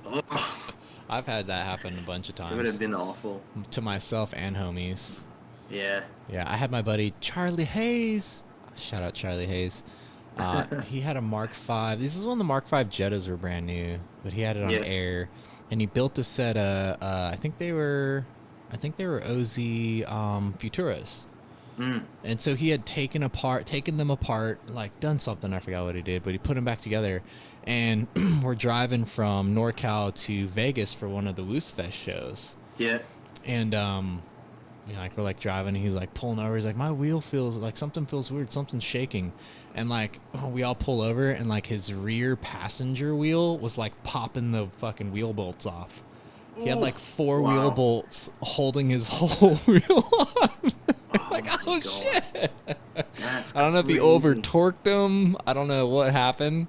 oh. I've had that happen a bunch of times. It would have been awful. To myself and homies. Yeah. Yeah, I had my buddy Charlie Hayes. Shout out Charlie Hayes. He had a Mark V. This is when the Mark V Jettas were brand new, but he had it on air. And he built a set of, I think they were OZ Futuras. And so he had taken them apart, like done something, I forgot what he did, but he put them back together. And we're driving from NorCal to Vegas for one of the Woosfest shows. Yeah. And like we're like driving, and he's like pulling over. He's like, my wheel feels like something feels weird, something's shaking. And like we all pull over, and like his rear passenger wheel was like popping the fucking wheel bolts off. He had like 4 wheel bolts holding his whole wheel on. Like, oh shit! I don't know if he over torqued them. I don't know what happened.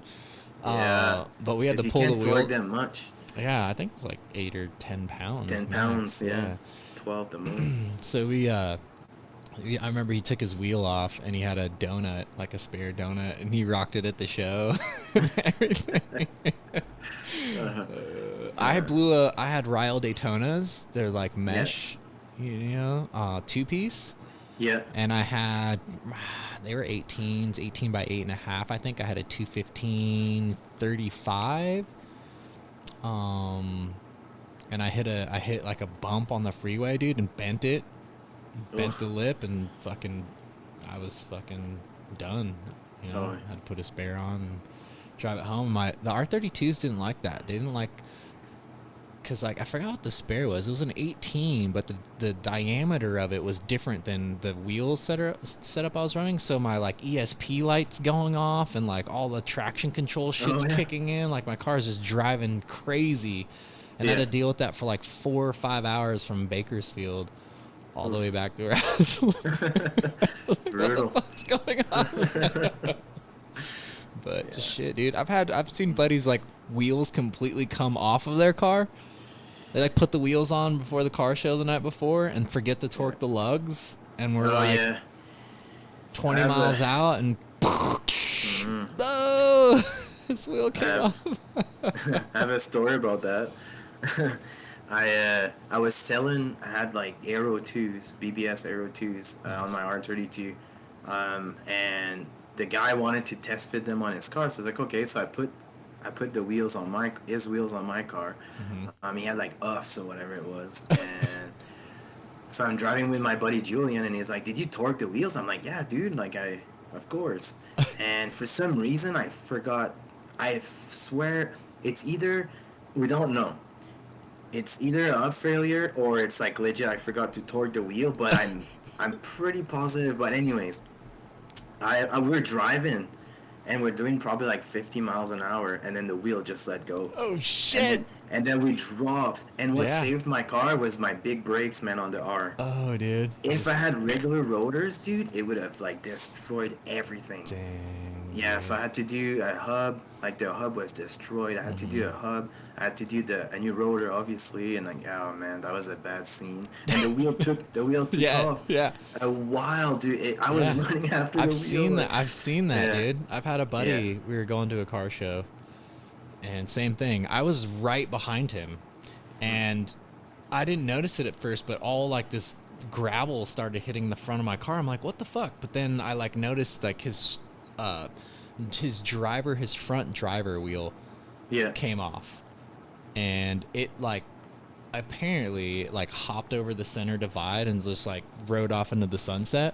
Yeah, but we had to pull the wheel. Torque them much. Yeah, I think it was like 8 or 10 pounds. 10 pounds, yeah. 12 the most. So I remember he took his wheel off and he had a donut, like a spare donut, and he rocked it at the show. I had Ryle Daytonas. They're like mesh, 2-piece. Yeah. And they were 18s, 18 by 8.5. I think I had a 215 35. And I hit like a bump on the freeway, dude, and bent the lip, and I was fucking done. I had to put a spare on and drive it home. The R32s didn't like that. They didn't like, because like I forgot what the spare was. It was an 18, but the diameter of it was different than the wheel setup I was running. So my like ESP lights going off and like all the traction control shit's kicking in. Like my car's just driving crazy, and I had to deal with that for like 4 or 5 hours from Bakersfield. all the way back to her house. Like, Brutal. what the fuck's going on? But shit, dude, I've seen buddies like wheels completely come off of their car. They like put the wheels on before the car show the night before and forget to torque the lugs, and we're 20 miles out and no, this wheel came off. I have a story about that. I was selling. I had like Aero 2s, BBS Aero 2s on my R32, and the guy wanted to test fit them on his car. So I was like, okay. So I put the wheels on his wheels on my car. He had like UFs or whatever it was, and so I'm driving with my buddy Julian, and he's like, "Did you torque the wheels?" I'm like, "Yeah, dude. Like of course." And for some reason, I forgot. I swear it's either we don't know. It's either a failure or it's like legit. I forgot to torque the wheel, but I'm pretty positive. But anyways, we're driving, and we're doing probably like 50 miles an hour, and then the wheel just let go. Oh shit! And then we dropped, and what saved my car was my big brakes, man, on the R. Oh, dude. If I had regular rotors, dude, it would have like destroyed everything. Dang. Yeah, so I had to do a hub. Like the hub was destroyed. I had to do a hub. I had to do a new rotor, obviously, and like, oh man, that was a bad scene. And the wheel took off. Yeah. A while, dude. I was running after the wheel. I've seen that, dude. I've had a buddy. Yeah. We were going to a car show, and same thing. I was right behind him, and I didn't notice it at first, but all like this gravel started hitting the front of my car. I'm like, what the fuck? But then I like noticed like his front driver wheel came off, and it like apparently like hopped over the center divide and just like rode off into the sunset,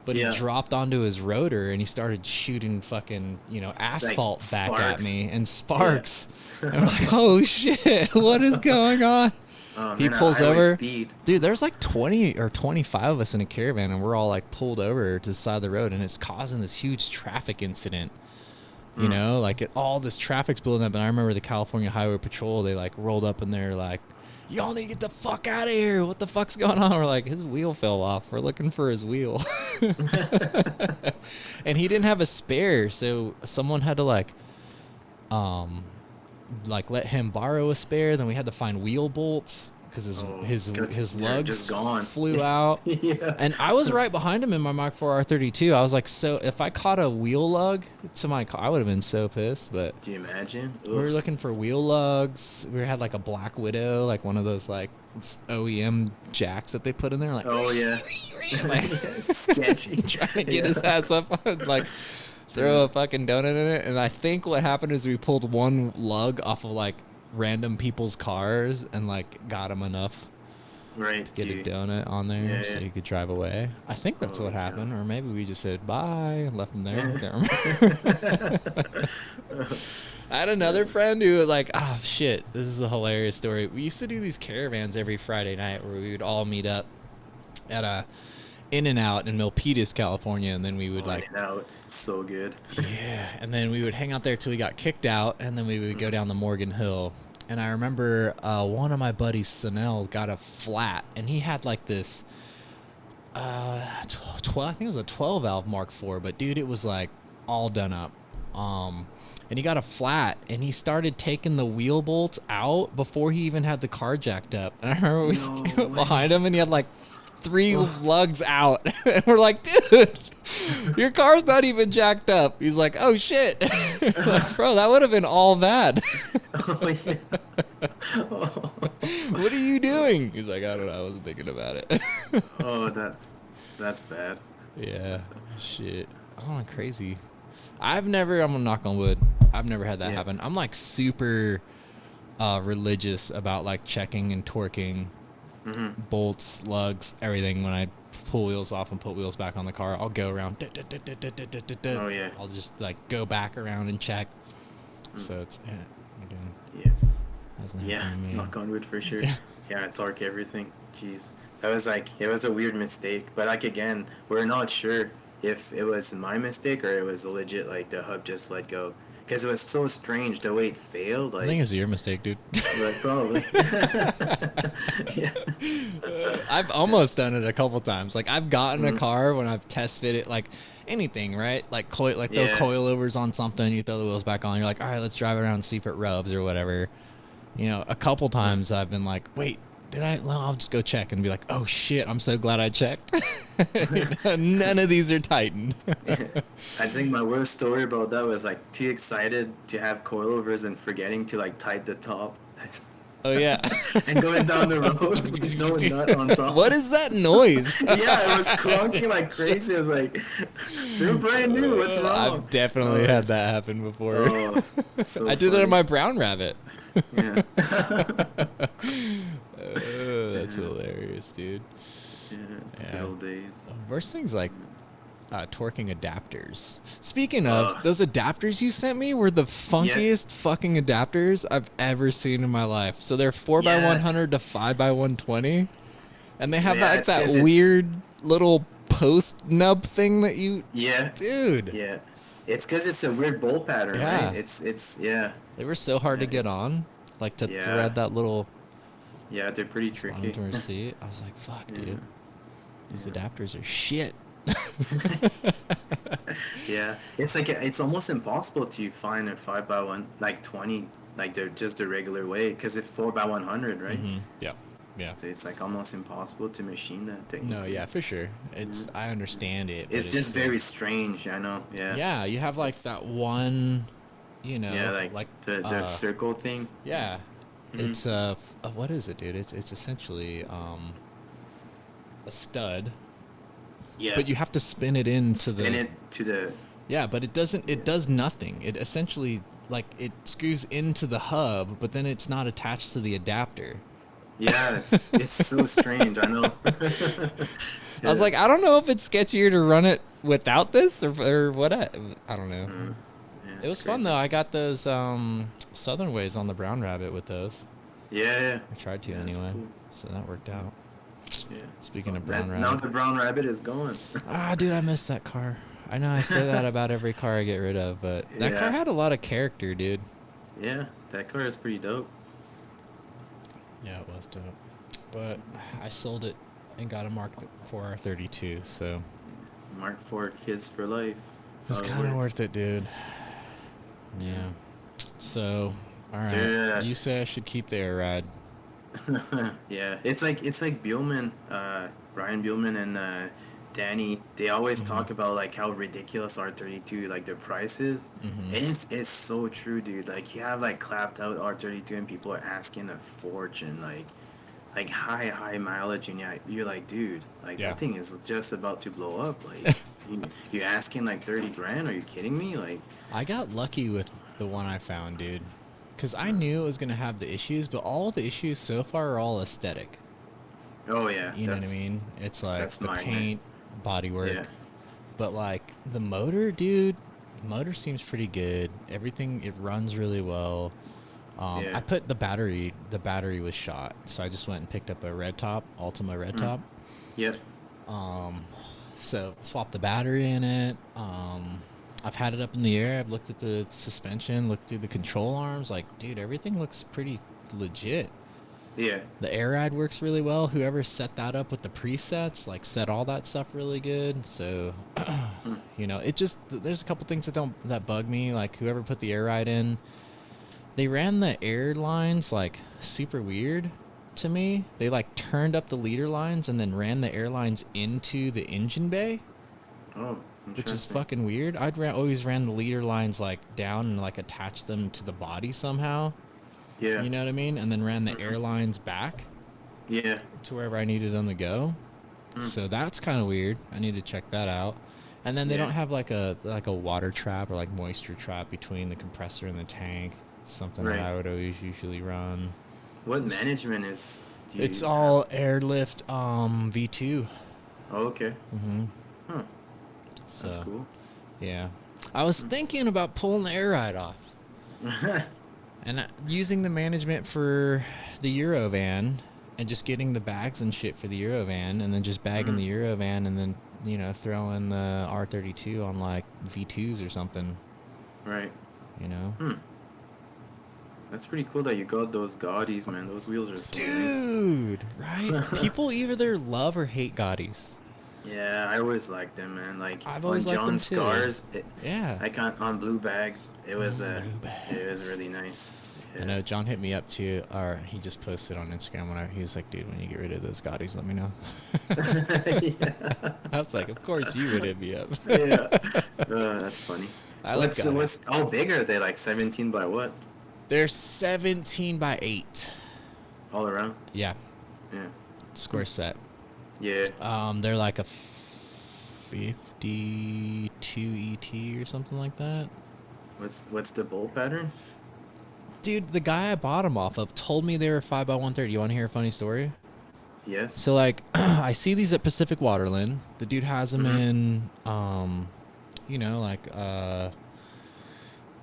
but he dropped onto his rotor and he started shooting fucking asphalt like back at me and sparks. And I'm like, oh shit, what is going on? He pulls over. Dude, there's like 20 or 25 of us in a caravan, and we're all like pulled over to the side of the road, and it's causing this huge traffic incident. You know, like all this traffic's building up, and I remember the California Highway Patrol, they like rolled up and they're like, y'all need to get the fuck out of here. What the fuck's going on? We're like, his wheel fell off. We're looking for his wheel. And he didn't have a spare, so someone had to like let him borrow a spare. Then we had to find wheel bolts because his lugs flew out. And I was right behind him in my Mark IV R32. I was like, so if I caught a wheel lug to my car, I would have been so pissed. But do you imagine? We were looking for wheel lugs. We had like a Black Widow, like one of those like OEM jacks that they put in there. Like, like sketchy, trying to get his ass up on, like throw a fucking donut in it. And I think what happened is we pulled one lug off of like random people's cars and like got him enough to get a donut on there so you could drive away. I think that's what happened. Or maybe we just said bye and left him there. I had another friend who was like, oh shit, this is a hilarious story. We used to do these caravans every Friday night where we would all meet up at a In-N-Out in Milpitas, California, and then we would like In-N-Out, so good. And then we would hang out there till we got kicked out, and then we would go down the Morgan Hill. And I remember one of my buddies, Sanel, got a flat, and he had like this I think it was a 12 valve Mark IV, but dude, it was like all done up. And he got a flat, and he started taking the wheel bolts out before he even had the car jacked up. And I remember we went behind him, and he had like 3 lugs out. And we're like, dude, your car's not even jacked up. He's like, oh shit. Like, bro, that would have been all bad. What are you doing? He's like, I don't know, I wasn't thinking about it. Oh, that's bad. Yeah, shit. Oh, crazy. I'm gonna knock on wood, I've never had that happen. I'm like super religious about like checking and torquing bolts, lugs, everything. When I pull wheels off and put wheels back on the car, I'll go around. Oh yeah. I'll just like go back around and check. So it's knock on wood for sure. I torque everything. Jeez, that was like, it was a weird mistake, but like again, we're not sure if it was my mistake or it was legit like the hub just let go, Because it was so strange the way it failed. I think it was your mistake, dude. Like, probably. Yeah. I've almost done it a couple times. Like I've gotten a car when I've test fitted like anything, right? Like throw coilovers on something, you throw the wheels back on, you're like, all right, let's drive it around and see if it rubs or whatever. You know, a couple times I've been like, wait, did I? Well, I'll just go check and be like, oh shit, I'm so glad I checked. None of these are tightened. I think my worst story about that was like too excited to have coilovers and forgetting to like tighten the top. Oh yeah. And going down the road with no nut on top. What is that noise? Yeah, it was clunking like crazy. I was like, they're brand new. What's wrong? I've definitely had that happen before. Oh, so I do that on my Brown Rabbit. Yeah. That's hilarious, dude. Yeah, good old days. Worst thing's like torquing adapters. Speaking of, those adapters you sent me were the funkiest fucking adapters I've ever seen in my life. So they're 4x100 to 5x120, and they have that weird little post nub thing that you. Yeah. Dude. Yeah. It's because it's a weird bolt pattern, right? It's They were so hard to get on, like to thread that little. Yeah, they're pretty tricky. Seat. I was like, fuck, dude. These adapters are shit. Yeah, it's like it's almost impossible to find a 5x1 like 20 like they're just the regular way because it's 4x100, right? Yeah. So it's like almost impossible to machine that thing. No, yeah, for sure. It's I understand it. It's just very strange. I know. Yeah. Yeah, you have like that one, you know. Yeah, like the circle thing. Yeah. It's what is it, dude? It's essentially a stud. Yeah. But you have to spin it into the. Yeah, but it doesn't. It does nothing. It essentially like it screws into the hub, but then it's not attached to the adapter. Yeah, it's so strange. I know. I was like, I don't know if it's sketchier to run it without this or what. I don't know. Yeah, it was fun though. I got those Southern Ways on the Brown Rabbit with those. Yeah. I tried to anyway, cool. So that worked out. Yeah. Speaking of Brown Rabbit. Now the Brown Rabbit is gone. Dude, I miss that car. I know I say that about every car I get rid of, but that car had a lot of character, dude. Yeah, that car is pretty dope. Yeah, it was dope. But I sold it and got a Mark IV 32, so. Mark IV kids for life. It's kind of worth it, dude. Yeah. So, all right. Dude, you say I should keep the air ride. Yeah, it's like Buellman, Ryan Buellman and Danny. They always talk about like how ridiculous R32 like the price is, and it's so true, dude. Like you have like clapped out R32 and people are asking a fortune, like high mileage, and you're like, dude, like that thing is just about to blow up. Like you're asking like 30 grand? Are you kidding me? Like I got lucky with the one I found, dude. Because I knew it was going to have the issues, but all the issues so far are all aesthetic. Oh, yeah. You know what I mean? It's like the paint, bodywork. Yeah. But like the motor, dude, the motor seems pretty good. Everything, it runs really well. I put the battery was shot. So I just went and picked up a red top, Ultima red top. Yep. So swapped the battery in it. I've had it up in the air. I've looked at the suspension, looked through the control arms. Like, dude, everything looks pretty legit. Yeah. The air ride works really well. Whoever set that up with the presets, like, set all that stuff really good. So, you know, it just, there's a couple things that bug me. Like, whoever put the air ride in, they ran the air lines, like, super weird to me. They, like, turned up the leader lines and then ran the air lines into the engine bay. Oh. Which is fucking weird. Always ran the leader lines like down and like attached them to the body somehow. Yeah. You know what I mean? And then ran the air lines back. Yeah. To wherever I needed them to go. So that's kind of weird. I need to check that out. And then they don't have like a water trap or like moisture trap between the compressor and the tank. Something that I would always usually run. What management is? It's all airlift V2. Oh, okay. Huh. So, that's cool. Yeah. I was thinking about pulling the air ride off. And using the management for the Eurovan and just getting the bags and shit for the Eurovan and then just bagging the Eurovan and then, you know, throwing the R32 on like V2s or something. Right. you know. That's pretty cool that you got those Gaudis, man. Those wheels are so Dude, nice. right? People either love or hate Gaudis. Yeah, I always liked them, man. Like I've on always liked them John's too. Scars, Yeah. I can't on Blue Bag. It was Blue it was really nice. Yeah. I know John hit me up too, or he just posted on Instagram when he was like, "Dude, when you get rid of those Gaudis, let me know." Yeah. I was like, "Of course you would hit me up." Yeah, that's funny. I like Gaudis. What's how big are they? Like 17 by what? They're 17 by 8. All around. Yeah. Yeah. Square set. Yeah. They're like a 52 ET or something like that. What's the bolt pattern? Dude, the guy I bought them off of told me they were 5x130. You want to hear a funny story? Yes. So, like, I see these at Pacific Waterland. The dude has them in, you know, like, what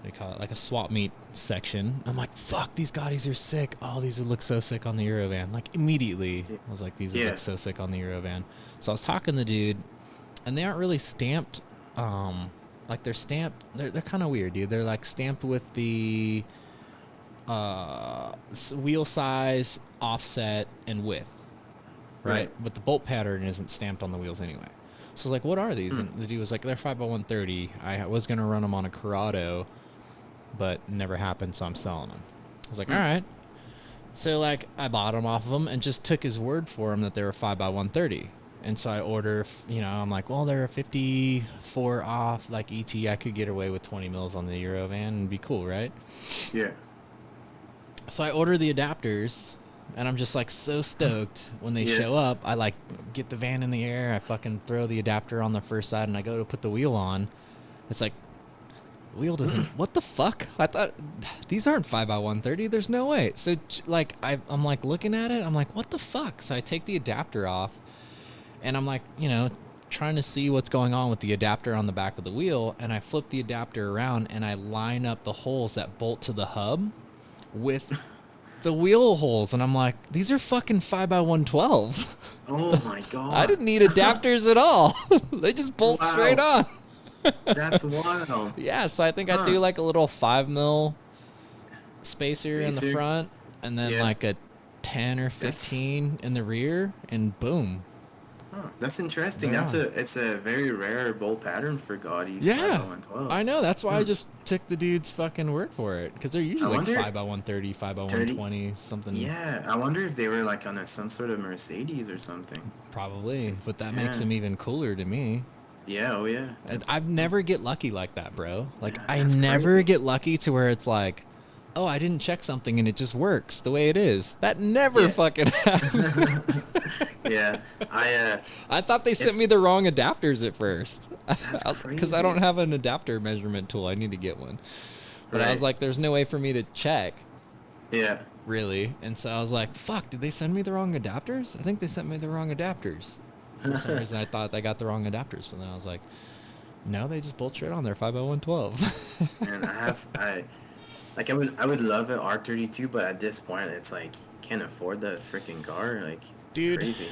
do you call it? Like a swap meet section. I'm like, fuck, these Gaudis are sick. Oh, these would look so sick on the Eurovan. Like, immediately, I was like, these would look so sick on the Eurovan. So I was talking to the dude, and they aren't really stamped. Like, they're stamped. They're kind of weird, dude. They're, like, stamped with the wheel size, offset, and width. Right? But the bolt pattern isn't stamped on the wheels anyway. So I was like, what are these? And the dude was like, they're 5x130. I was going to run them on a Corrado, but never happened, so I'm selling them. I was like, all right. So, like, I bought them off of him and just took his word for him that they were 5x130. And so I order, you know, I'm like, well, they're a 54 off, like, ET. I could get away with 20 mils on the Eurovan and be cool, right? Yeah. So I order the adapters, and I'm just, like, so stoked when they show up. I, like, get the van in the air. I fucking throw the adapter on the first side, and I go to put the wheel on. It's like, the wheel doesn't... What the fuck? I thought... These aren't 5x130. There's no way. So, like, I'm, like, looking at it. I'm like, what the fuck? So I take the adapter off, and I'm, like, you know, trying to see what's going on with the adapter on the back of the wheel, and I flip the adapter around, and I line up the holes that bolt to the hub with the wheel holes, and I'm like, these are fucking 5x112. Oh my god. I didn't need adapters at all. They just bolt straight on. That's wild. Yeah, so I think I threw like a little 5 mil spacer in the front, and then like a 10 or 15 in the rear, and boom. That's interesting. It's a very rare bolt pattern for Gaudis. Yeah, 5x112. I know. That's why I just took the dude's fucking word for it, because they're usually like 5x130, 5x120, something. Yeah, I wonder if they were like on some sort of Mercedes or something. Probably, but that makes them even cooler to me. Yeah, oh yeah. I've never get lucky like that, bro. Like, I that's never crazy. get lucky to where it's like, oh, I didn't check something and it just works the way it is. That never fucking happens. Yeah, I thought they sent me the wrong adapters at first. That's Because I don't have an adapter measurement tool. I need to get one. But I was like, there's no way for me to check. Yeah. Really. And so I was like, fuck, did they send me the wrong adapters? I think they sent me the wrong adapters. For some reason, I thought they got the wrong adapters. But then I was like, no, they just bolt straight on there, 5x112. And I would love an R32, but at this point, it's like, can't afford that freaking car. Like, dude, crazy.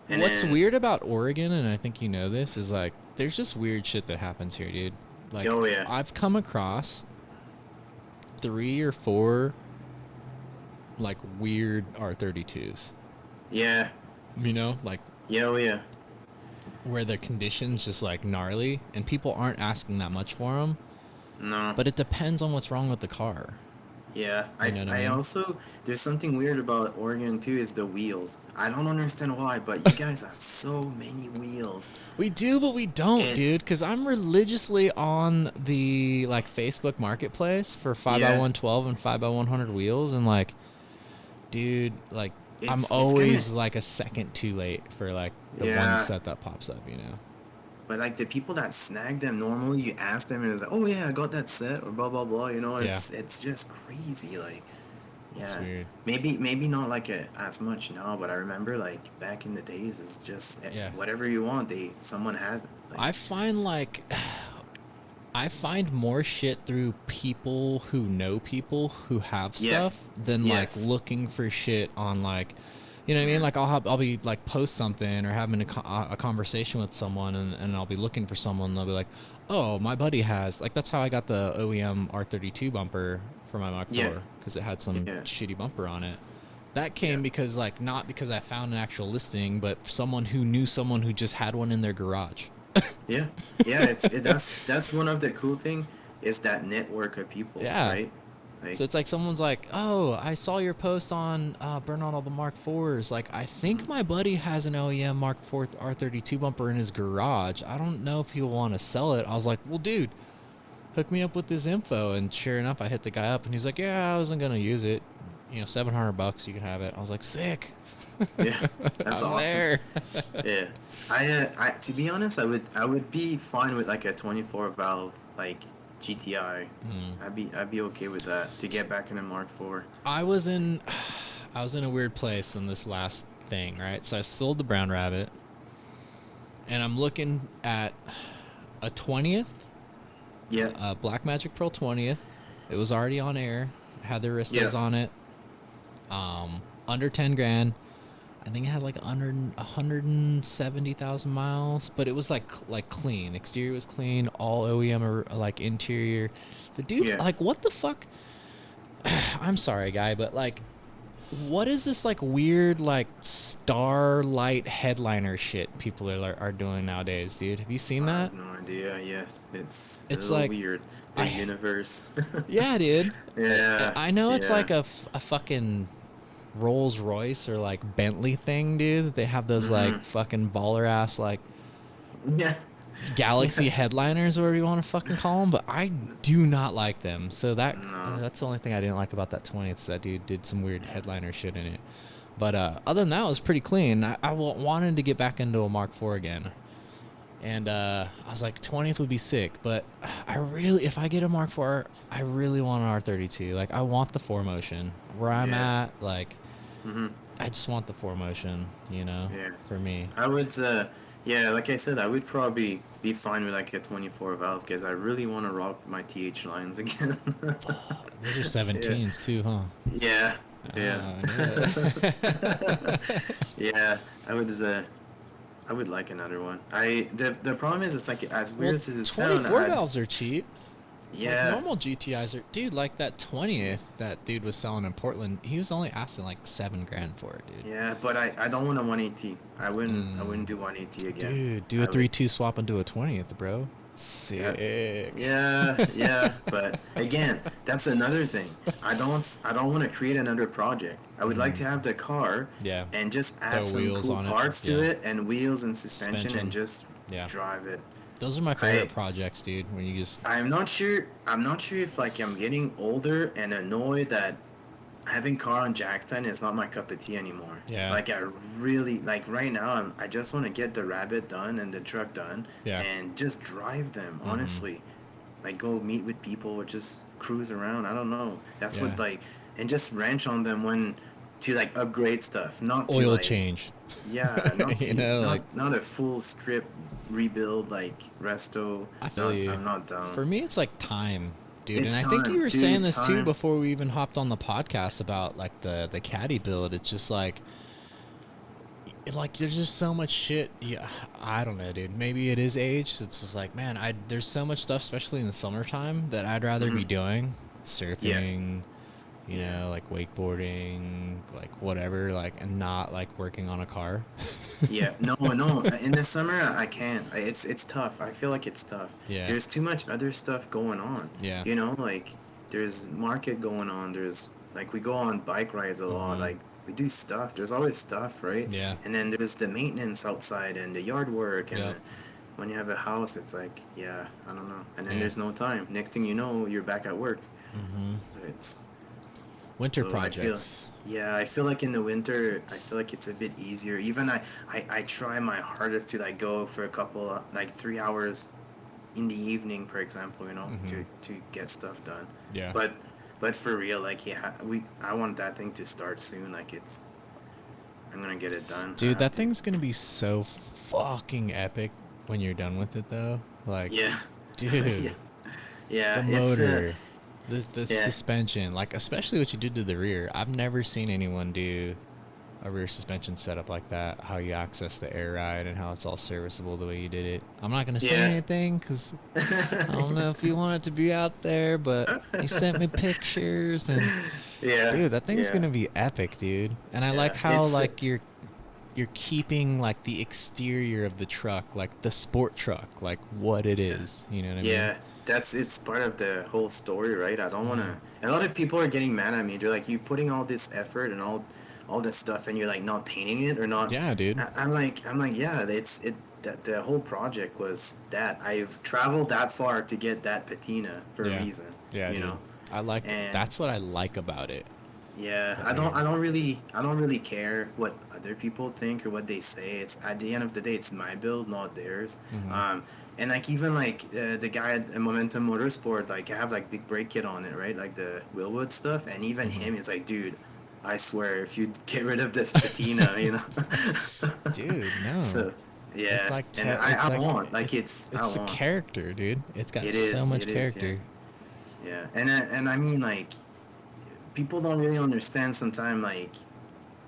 And what's weird about Oregon, and I think you know this, is like, there's just weird shit that happens here, dude. Like, I've come across 3 or 4 like weird R32s. Yeah. You know, like, yeah. Where the condition's just like gnarly, and people aren't asking that much for them. No. But it depends on what's wrong with the car. Yeah, I mean? Also, there's something weird about Oregon too, is the wheels. I don't understand why, but you guys have so many wheels. We do, but we don't, dude, because I'm religiously on the, like, Facebook Marketplace for 5x112 and 5x100 wheels, and, like, dude, like, I'm always, like, a second too late for, like, the one set that pops up, you know? But, like, the people that snag them, normally you ask them and it's like, oh, yeah, I got that set, or blah, blah, blah, you know? It's just crazy, like, It's weird. Maybe not, like, as much now, but I remember, like, back in the days, it's just, whatever you want, someone has it. Like, I find more shit through people who know people who have stuff than, like, looking for shit on, like, You know what I mean? Like I'll be like post something or having a conversation with someone, and I'll be looking for someone. And they'll be like, "Oh, my buddy has like that's how I got the OEM R32 bumper for my Mark IV because it had some shitty bumper on it." That came because like not because I found an actual listing, but someone who knew someone who just had one in their garage. Yeah, that's one of the cool thing is that network of people, right? So it's like someone's like, "Oh, I saw your post on Burn Out All the Mark IVs. Like, I think my buddy has an OEM Mark IV R32 bumper in his garage. I don't know if he'll want to sell it." I was like, "Well, dude, hook me up with this info." And sure enough, I hit the guy up, and he's like, "Yeah, I wasn't gonna use it. You know, $700, you can have it." I was like, "Sick." Yeah, that's awesome. There. Yeah, I to be honest, I would be fine with like a 24 valve like GTI. I'd be okay with that to get back in a Mark IV. I was in a weird place in this last thing, right? So I sold the Brown Rabbit, and I'm looking at a 20th. Yeah. A Blackmagic Pearl 20th. It was already on air. Had the Aristos on it. Under 10 grand. I think it had like 170,000 miles, but it was like clean. Exterior was clean, all OEM or like interior. The dude, like, what the fuck? I'm sorry, guy, but like, what is this like weird like starlight headliner shit people are doing nowadays, dude? Have you seen that? I have no idea. Yes, it's like weird. The universe. Yeah, dude. Yeah. I know it's like a fucking Rolls Royce or like Bentley thing, dude. They have those like fucking baller ass like Galaxy headliners or whatever you want to fucking call them, but I do not like them. So that's the only thing I didn't like about that 20th. Is that dude did some weird headliner shit in it. But other than that, it was pretty clean. I wanted to get back into a Mark IV again, and I was like 20th would be sick. But if I get a Mark IV, I really want an R32. Like I want the 4Motion where I'm at. Like. I just want the 4Motion, you know, for me. I would, like I said, I would probably be fine with like a 24 valve because I really want to rock my TH lines again. Those are 17s too, huh? Yeah. Yeah, I would like another one. The problem is it's like as weird as it sounds. 24 valves are cheap. Yeah. Like normal GTIs are, dude, like that 20th that dude was selling in Portland, he was only asking like $7 grand for it, dude. Yeah, but I don't want a 180. I wouldn't do 180 again. Dude, do a 3.2 swap and do a 20th, bro. Sick. Yeah, but again, that's another thing. I don't want to create another project. I would like to have the car and just add some cool parts to it and wheels and suspension and just drive it. Those are my favorite projects, dude. When you just I'm not sure if like I'm getting older and annoyed that having car on Jackson is not my cup of tea anymore. Yeah. Like I really like right now I just want to get the Rabbit done and the truck done and just drive them, honestly. Like go meet with people or just cruise around. I don't know. That's what like and just wrench on them when to like upgrade stuff, not oil to like, change. Yeah, not to, you know, not a full strip rebuild like resto. I feel you. I'm not down. For me, it's like time, dude. And I think you were saying this too before we even hopped on the podcast about like the caddy build. It's just like there's just so much shit. Yeah, I don't know, dude. Maybe it is age. It's just like, man, there's so much stuff, especially in the summertime, that I'd rather be doing surfing. You know, like wakeboarding, like whatever, like, and not like working on a car. No. In the summer, I can't. It's tough. I feel like it's tough. Yeah. There's too much other stuff going on. Yeah. You know, like there's market going on. There's like we go on bike rides a lot. Like we do stuff. There's always stuff, right? Yeah. And then there's the maintenance outside and the yard work and. When you have a house, it's like, I don't know. And then there's no time. Next thing you know, you're back at work. So it's. Winter projects. I feel like in the winter, I feel like it's a bit easier. Even I try my hardest to like go for a couple, like 3 hours in the evening, for example, you know, to get stuff done. Yeah. But for real, like, I want that thing to start soon. Like I'm going to get it done. Dude, that thing's going to be so fucking epic when you're done with it though. Like, dude. Yeah. The motor. The suspension, like especially what you did to the rear. I've never seen anyone do a rear suspension setup like that, how you access the air ride and how it's all serviceable the way you did it. I'm not gonna say anything because I don't know if you want it to be out there, but you sent me pictures and dude, that thing's gonna be epic, dude. And I like how like you're keeping like the exterior of the truck, like the sport truck, like what it is. You know what I mean? Yeah, it's part of the whole story, right? I don't want to. A lot of people are getting mad at me. They're like, "You putting all this effort and all this stuff, and you're like not painting it or not." Yeah, dude. I'm like, yeah. That the whole project was that I've traveled that far to get that patina for a reason. Yeah, you know. I like that's what I like about it. Yeah, I don't really care what other people think or what they say. It's at the end of the day, it's my build, not theirs. And like even like the guy at Momentum Motorsport, like I have like big brake kit on it, right? Like the Willwood stuff, and even him is like, dude, I swear if you get rid of this patina, you know. Dude, no. So yeah, it's like and I want like it's a character, dude. It's got so much character. Yeah, and I mean like people don't really understand sometimes like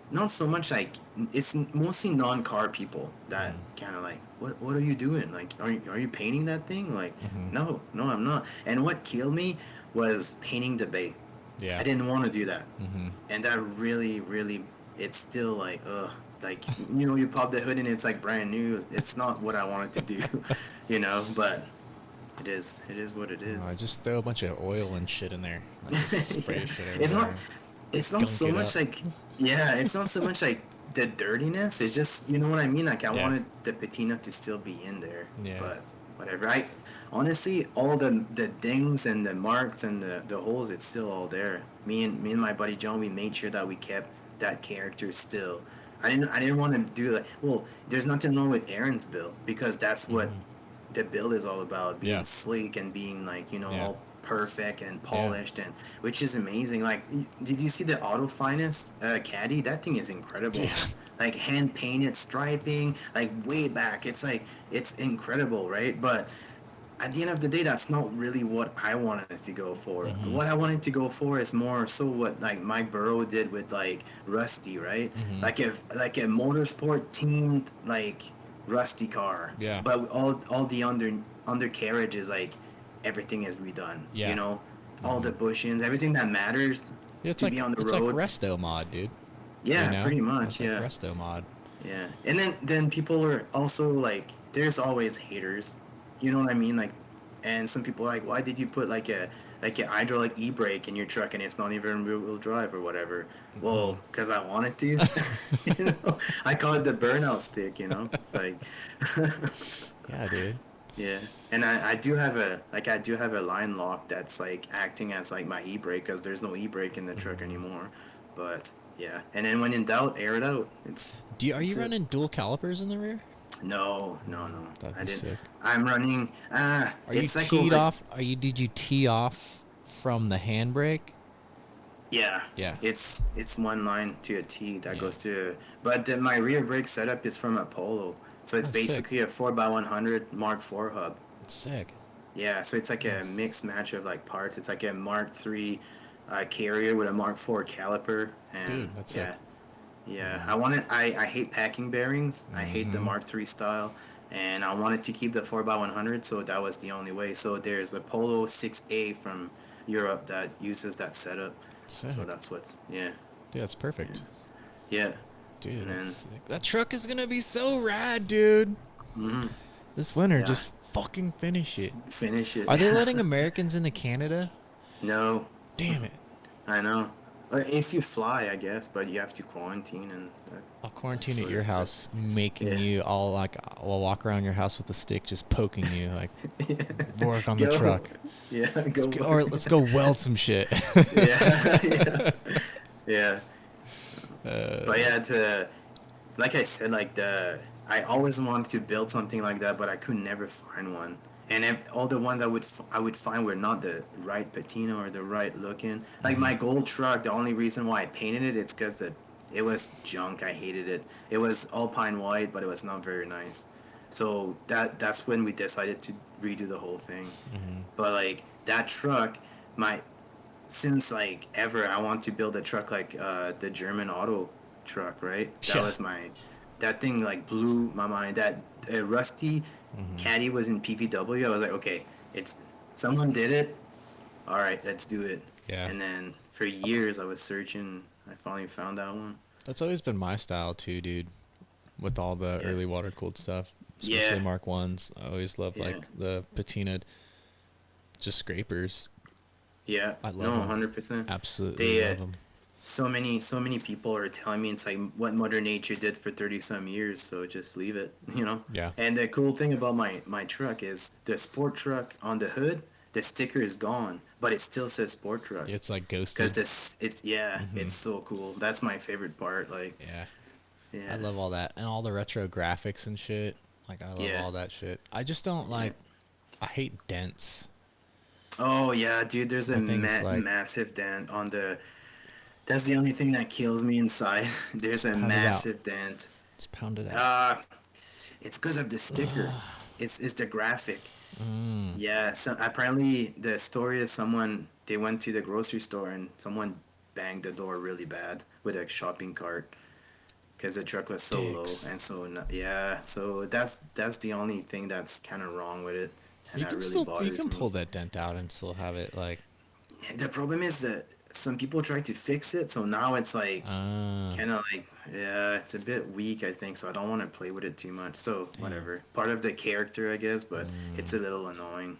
not so much like it's mostly non-car people that kind of like what are you doing, like are you painting that thing, like no I'm not. And what killed me was painting the bay. I didn't want to do that, and that really it's still like like you know, you pop the hood and it's like brand new. It's not what I wanted to do. You know, but it is what it is. Just throw a bunch of oil and shit in there. Like, just spray shit it's not so much like it's not so much like the dirtiness. It's just, you know what I mean, like I wanted the patina to still be in there. But whatever. I honestly, all the dings and the marks and the holes, it's still all there. Me and my buddy John, we made sure that we kept that character still. I didn't want to do like, well, there's nothing wrong with Aaron's build because that's what the build is all about, being sleek and being like, you know, all perfect and polished, and which is amazing. Like, did you see the Auto Finest caddy? That thing is incredible. Like hand painted striping, like way back. It's like, it's incredible, right? But at the end of the day, that's not really what I wanted to go for. What I wanted to go for is more so what like Mike Burrow did with like Rusty, right? Like a motorsport themed like Rusty car. But all the undercarriage is like everything is redone. You know, all the bushings, everything that matters to be on the road. It's like Resto mod, dude. Yeah, you know? Pretty much. It's like Resto mod. Yeah, and then people are also like, there's always haters. You know what I mean? Like, and some people are like, why did you put like a hydraulic e-brake in your truck and it's not even rear-wheel drive or whatever? Well, because I wanted to. You know, I call it the burnout stick. You know, it's like. Yeah, dude. Yeah, and I do have a line lock that's like acting as like my e-brake because there's no e-brake in the truck anymore. But yeah, and then when in doubt, air it out. Are you running dual calipers in the rear? No. That'd be sick. I'm running. Are you teed off? Did you tee off from the handbrake? Yeah. It's one line to a T that goes to. But my rear brake setup is from a Polo, so it's basically sick. A 4x100 Mark IV hub. That's sick. Yeah, so it's like a mixed match of like parts. It's like a Mark III carrier with a Mark IV caliper. And dude, that's sick. Yeah, I hate packing bearings. I hate the Mark III style, and I wanted to keep the 4x100, so that was the only way. So there's a Polo 6A from Europe that uses that setup. Sick. So that's Dude, that's perfect. Yeah. Dude, that's sick. That truck is gonna be so rad, dude. This winter, just fucking finish it. Are they letting Americans into Canada? No. Damn it. I know. If you fly, I guess, but you have to quarantine and. I'll quarantine at your house, making you all like. I'll walk around your house with a stick, just poking you like. Work on the truck. Yeah, let's go weld some shit. Yeah. But yeah, like I said, like I always wanted to build something like that, but I could never find one. And all the ones I would find were not the right patina or the right looking. Like my gold truck, the only reason why I painted it's because it was junk. I hated it. It was Alpine white, but it was not very nice. So that's when we decided to redo the whole thing. But like that truck, since like ever, I want to build a truck like the German auto truck, right? Yeah. That thing like blew my mind. That rusty caddy was in PVW. I was like, okay, it's someone did it. All right, let's do it. Yeah. And then for years I was searching. I finally found that one. That's always been my style too, dude. With all the early water cooled stuff, especially Mark ones. I always love like the patina, just scrapers. Yeah, I love 100%. Absolutely love them. So many people are telling me it's like what Mother Nature did for 30 some years, so just leave it, you know. Yeah. And the cool thing about my truck is the sport truck on the hood, the sticker is gone, but it still says sport truck. It's like ghosted. Because it's so cool. That's my favorite part. Like, yeah, I love all that and all the retro graphics and shit. Like, I love all that shit. I just don't like. I hate dents. Oh yeah, dude. There's a massive dent on the. That's the only thing that kills me inside. There's a massive dent. Just pound it out. It's because of the sticker. It's the graphic. Yeah. So apparently the story is they went to the grocery store and someone banged the door really bad with a shopping cart because the truck was so low and so So that's the only thing that's kind of wrong with it. And you can pull that dent out and still have it like. The problem is that some people try to fix it, so now it's like kind of like it's a bit weak, I think. So I don't want to play with it too much. So whatever, part of the character, I guess, but it's a little annoying.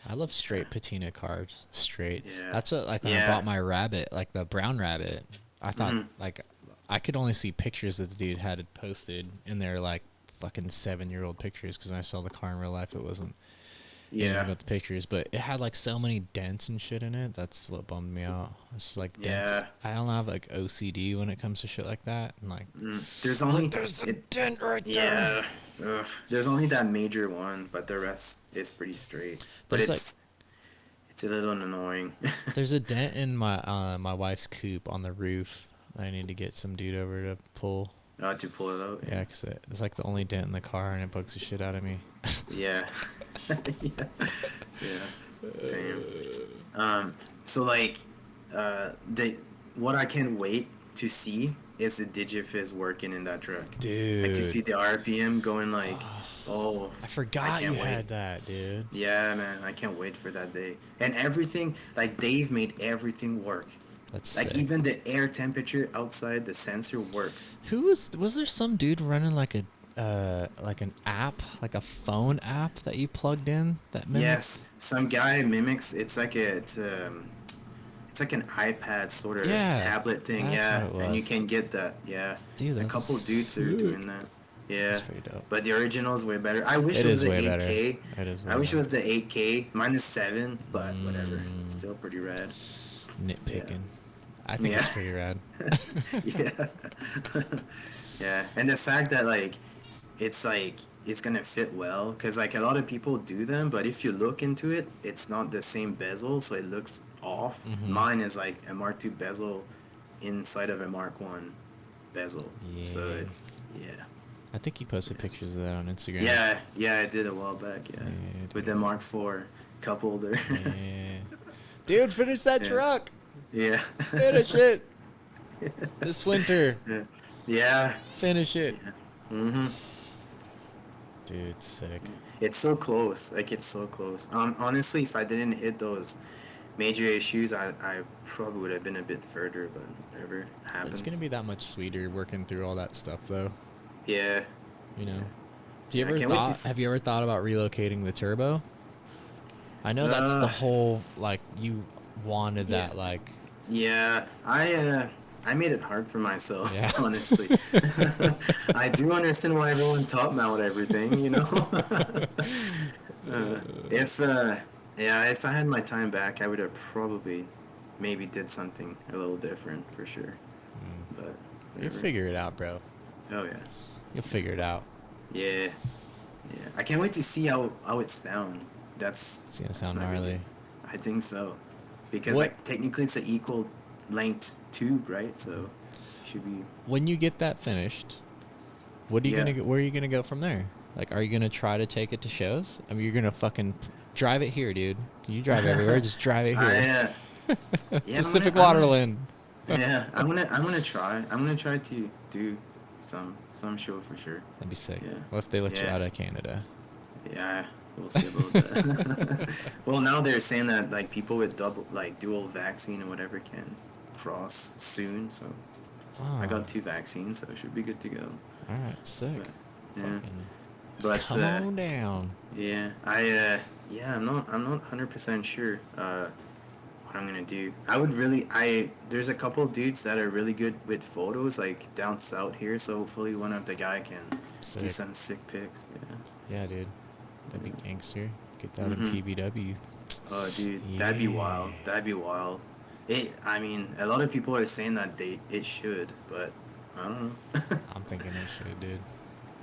I love straight patina cars. Straight. Yeah. That's what when I bought my rabbit, like the brown rabbit. I thought like I could only see pictures that the dude had posted in their like fucking 7-year-old pictures because when I saw the car in real life, it wasn't. About the pictures, but it had like so many dents and shit in it. That's what bummed me out. It's like dents. I don't have like OCD when it comes to shit like that. And like, there's a dent right there. Yeah, there's only that major one, but the rest is pretty straight. But it's a little annoying. There's a dent in my my wife's coupe on the roof. I need to get some dude over to pull. To pull it out. Yeah, because it's like the only dent in the car, and it bugs the shit out of me. Yeah. Damn. So like, what I can't wait to see is the Digifizz working in that truck. Dude. Like to see the RPM going like, I forgot you had that, dude. Yeah, man, I can't wait for that day. And everything, like Dave made everything work. That's like sick. Even the air temperature outside the sensor works. Was there some dude running like an app, like a phone app that you plugged in that mimics? Yes, some guy mimics. It's like an iPad sort of tablet thing. And you can get that. Yeah, dude, a couple dudes are doing that. Yeah, that's pretty dope. But the original is way better. I wish it was the 8K. I wish it was the 8K minus 7, but whatever. It's still pretty rad. Nitpicking. I think it's pretty rad. Yeah, and the fact that like it's gonna fit well, because like a lot of people do them, but if you look into it, it's not the same bezel, so it looks off. Mine is like a Mark II bezel inside of a Mark I bezel, so it's I think you posted pictures of that on Instagram. Yeah, I did a while back. With the Mark IV cup holder. Dude, finish that truck. Yeah. Finish it. This winter. Yeah. Finish it. Yeah. Dude, sick. It's so close. Like, it's so close. Honestly, if I didn't hit those major issues, I probably would have been a bit further, but whatever happens. It's going to be that much sweeter working through all that stuff, though. Yeah. You know? Have you ever thought about relocating the turbo? I know that's the whole, like, you wanted that, like... Yeah, I made it hard for myself, honestly. I do understand why everyone top mount everything, you know? If I had my time back, I would have probably maybe did something a little different, for sure. But you'll figure it out, bro. Oh, yeah. You'll figure it out. Yeah. I can't wait to see how it sounds. It's going to sound gnarly. I think so. Because like technically it's an equal length tube, right? So should be. When you get that finished, where are you gonna go from there? Like, are you gonna try to take it to shows? I mean, you're gonna fucking drive it here, dude. Can you drive everywhere? Just drive it here. Yeah, Pacific Waterland. Yeah, I'm gonna try. I'm gonna try to do some show for sure. That'd be sick. Yeah. What if they let you Yeah. out of Canada? Yeah, we'll see about that. Well, now they're saying that like people with dual vaccine or whatever can cross soon. So I Oh, got 2 vaccines, so it should be good to go. all right, sick. But yeah, Fucking but come on down. yeah, yeah, I'm not 100% sure what I'm gonna do. There's a couple of dudes that are really good with photos like down south here, so hopefully one of the guy can do Sick. some sick pics. Yeah, dude. That'd be gangster. Get that in Mm-hmm. PBW. Oh, dude, that'd be Yeah. wild. That'd be wild. I mean, a lot of people are saying that it should, but I don't know. I'm thinking it should, dude.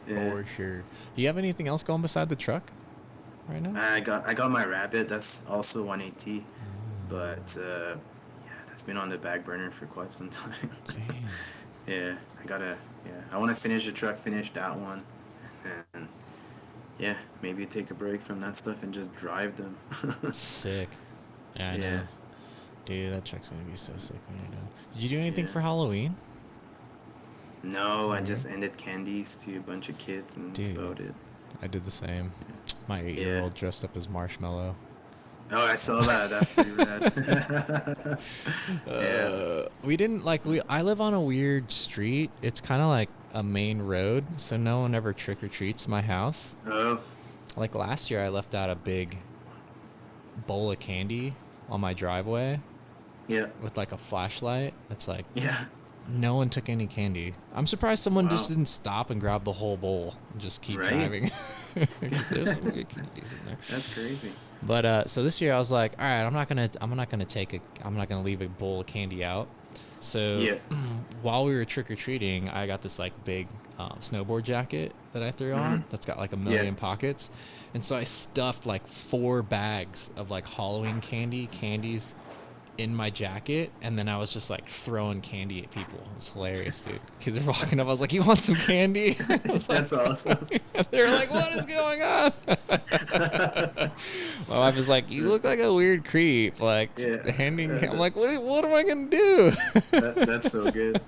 Yeah. For sure. Do you have anything else going beside the truck right now? I got my Rabbit. That's also 180, but yeah, that's been on the back burner for quite some time. Damn. Yeah, I want to finish the truck, finish that one, and yeah, maybe take a break from that stuff and just drive them. Sick. Yeah, I Yeah. know. Dude, that truck's gonna be so sick when you're done. Did you do anything Yeah. for Halloween? No, I just ended Candies to a bunch of kids, and that's Dude. about it. I did the same. My 8-year-old dressed up as Marshmallow. Oh, I saw that. That's pretty rad. Yeah. We didn't I live on a weird street. It's kind of like a main road, so no one ever trick or treats my house. Oh, Like last year, I left out a big bowl of candy on my driveway yeah. with like a flashlight. It's like Yeah. no one took any candy. I'm surprised someone just Wow. didn't stop and grab the whole bowl and just keep Right? driving. Because there's some good candies in there. That's crazy. But so this year I was like, all right, I'm not gonna leave a bowl of candy out. So Yeah. while we were trick or treating, I got this like big snowboard jacket that I threw on that's got like a million pockets, and so I stuffed like 4 bags of like Halloween candies in my jacket, and then I was just like throwing candy at people. It was hilarious, dude. Kids were walking up. I was like, "You want some candy?" I was like, That's awesome. they were like, "What is going on?" My wife was like, "You look like a weird creep." Like Yeah. handing. I'm like, "What am I gonna do?" That's so good.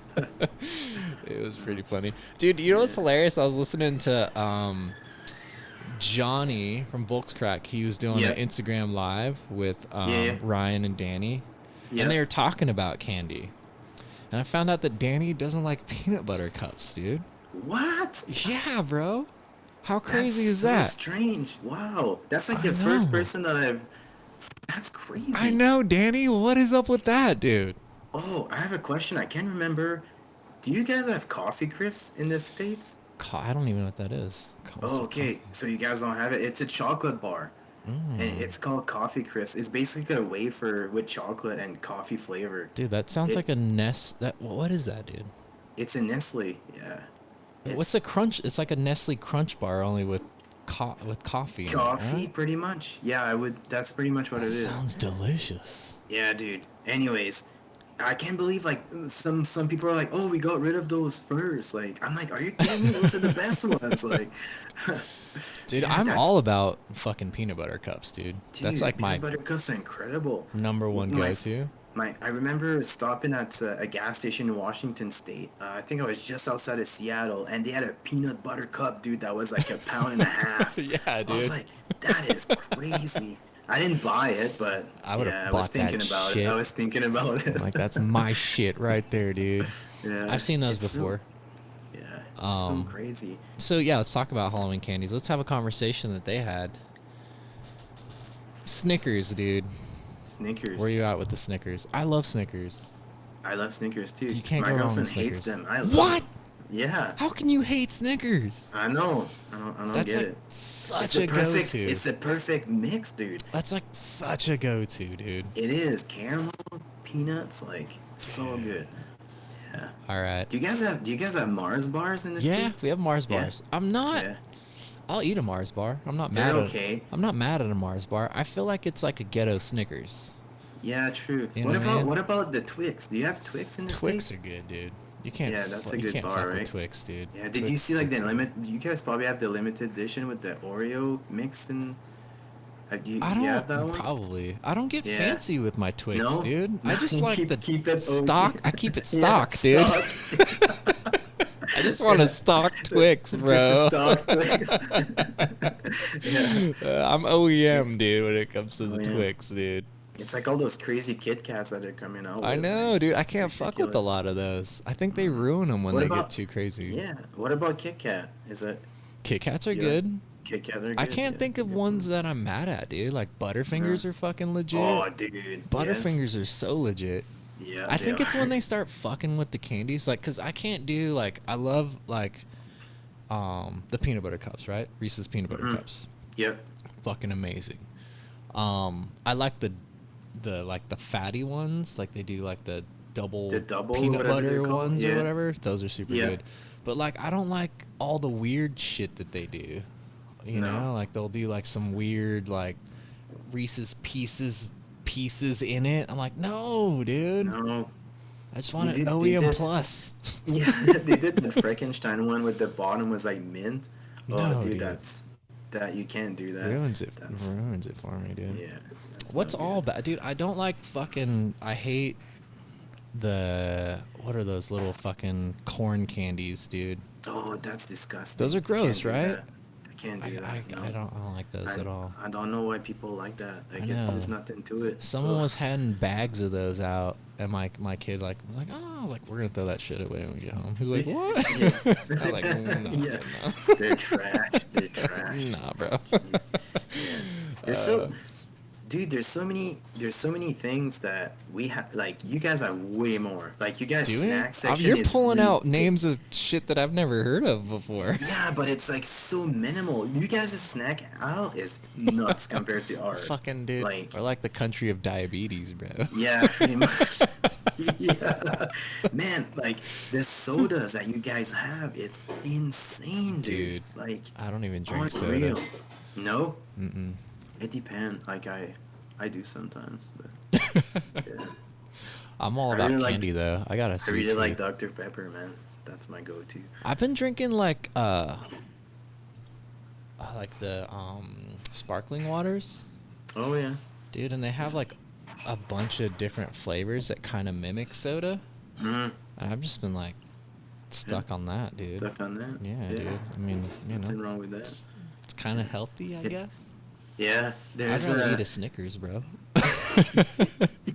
It was pretty funny, dude. You know what's hilarious? I was listening to Johnny from Volkswagens. He was doing an Instagram live with Ryan and Danny, and they were talking about candy. And I found out that Danny doesn't like peanut butter cups, dude. What? Yeah, bro. How crazy That's is so that? strange. Wow. That's like I the first know. person that I've. That's crazy. I know, Danny. What is up with that, dude? Oh, I have a question. I can't remember. Do you guys have coffee crisps in the States? I don't even know what that is. Oh, okay. So you guys don't have it. It's a chocolate bar. And it's called Coffee Crisp. It's basically a wafer with chocolate and coffee flavor. Dude, that sounds like a Nest. What is that, dude? It's a Nestle. Yeah. What's a crunch? It's like a Nestle Crunch bar, only with coffee. In Coffee, it, right? pretty much. Yeah, I would. That's pretty much what it is. Sounds delicious. Yeah, dude. Anyways, I can't believe like some people are like, oh, we got rid of those first. Like, I'm like, are you kidding me? Those are the best ones. Like, dude, yeah, I'm all about fucking peanut butter cups, dude. That's like my peanut butter cups are incredible. number one go-to. I remember stopping at a gas station in Washington State. I think I was just outside of Seattle, and they had a peanut butter cup, dude, that was like £1.50. Yeah, dude. I was like, that is crazy. I didn't buy it, but I would've yeah, I bought was thinking that about shit. it. I was thinking about it. Like, that's my shit right there, dude. Yeah, I've seen those it's before. Yeah, it's so crazy. So yeah, let's talk about Halloween candies. Let's have a conversation that they had. Snickers, dude. Snickers. Where you at with the Snickers? I love Snickers. I love Snickers too. You can't My go wrong girlfriend with hates Snickers. them. I love What? them. Yeah. How can you hate Snickers? I know. I don't That's get like it. such a go-to. It's a perfect mix, dude. That's like such a go-to, dude. It is caramel, peanuts, like so good. Yeah. All right. Do you guys have Mars bars in the Yeah, States? we have Mars Yeah. bars. I'm not. Yeah. I'll eat a Mars bar. I'm not They're mad at. okay. I'm not mad at a Mars bar. I feel like it's like a ghetto Snickers. Yeah, true. You know what I mean? What about the Twix? Do you have Twix in the Twix States? are good, dude. You can't. Yeah, that's a you good can't bar, fuck right? with Twix, dude. Yeah. Did Twix- you see like the limit? You guys probably have the limited edition with the Oreo mix and You have that one? Probably. I don't get Yeah. fancy with my Twix, No? dude. I just like keep it stock. OG. I keep it Yeah, stock, dude. stock. I just want a stock Twix, Just bro. a stock Twix. Yeah. I'm OEM, dude, when it comes to the yeah. Twix, dude. It's like all those crazy Kit Kats that are coming out. I with, know, like, dude. I it's can't fuck with a ridiculous. lot of those. I think they ruin them when What they about get too crazy. Yeah. What about Kit Kat? Is it Kit Kats are yeah. good. Kit Kat are good? I can't Yeah, think it's a of good ones one. that I'm mad at, dude. Like Butterfingers are fucking legit. Oh, dude. Butterfingers are so legit. Yeah. I they think it's are. when they start fucking with the candies, like, cause I can't do like I love like, the peanut butter cups, right? Reese's peanut butter cups, Yep. fucking amazing. I like the fatty ones, like they do like the double peanut whatever they're butter called. ones or Yeah. whatever. Those are super Yeah. good. But like I don't like all the weird shit that they do. You No. know, like they'll do like some weird like Reese's pieces in it. I'm like, no, dude. No. I just want They an did- they OEM did- plus. Yeah, they did the Frankenstein one with the bottom was like mint. Oh, No, dude, dude. that you can't do that. Ruins it That's for me, dude. yeah. That's What's not all good. bad, dude? I don't like fucking. I hate what are those little fucking corn candies, dude? Oh, that's disgusting. Those are I can't gross, do right? that. I can't do that. No. I don't like those at all. I don't know why people like that. Like I it's know. just nothing to it. Someone Ugh. was handing bags of those out, and my kid like was like, oh, I was like, we're gonna throw that shit away when we get home. He was like, what? Yeah. I was like, no, Yeah. no. They're trash. They're trash. Nah, bro. Jeez. Yeah. There's so many things that we have. Like you guys have way more. Like you guys snack section You're is pulling out ridiculous. names of shit that I've never heard of before. Yeah, but it's like so minimal. You guys' snack aisle is nuts compared to ours. Fucking dude. Like We're like the country of diabetes, bro. yeah, pretty much. Yeah, man. Like the sodas that you guys have, it's insane, dude. Like I don't even drink unreal. soda. No. Mm-mm. It depends. Like I do sometimes, but yeah. I'm all I about really like- candy though. I got a I sweet really like tooth. Dr. Pepper, man. That's my go-to. I've been drinking like the sparkling waters, Oh yeah. dude, and they have like a bunch of different flavors that kind of mimic soda. Mm, And I've just been like stuck on that, dude. stuck on that. Yeah, dude. I mean, you Nothing know, wrong with that. it's kind of healthy, I guess. Yeah. I'd There's rather eat a Snickers, bro.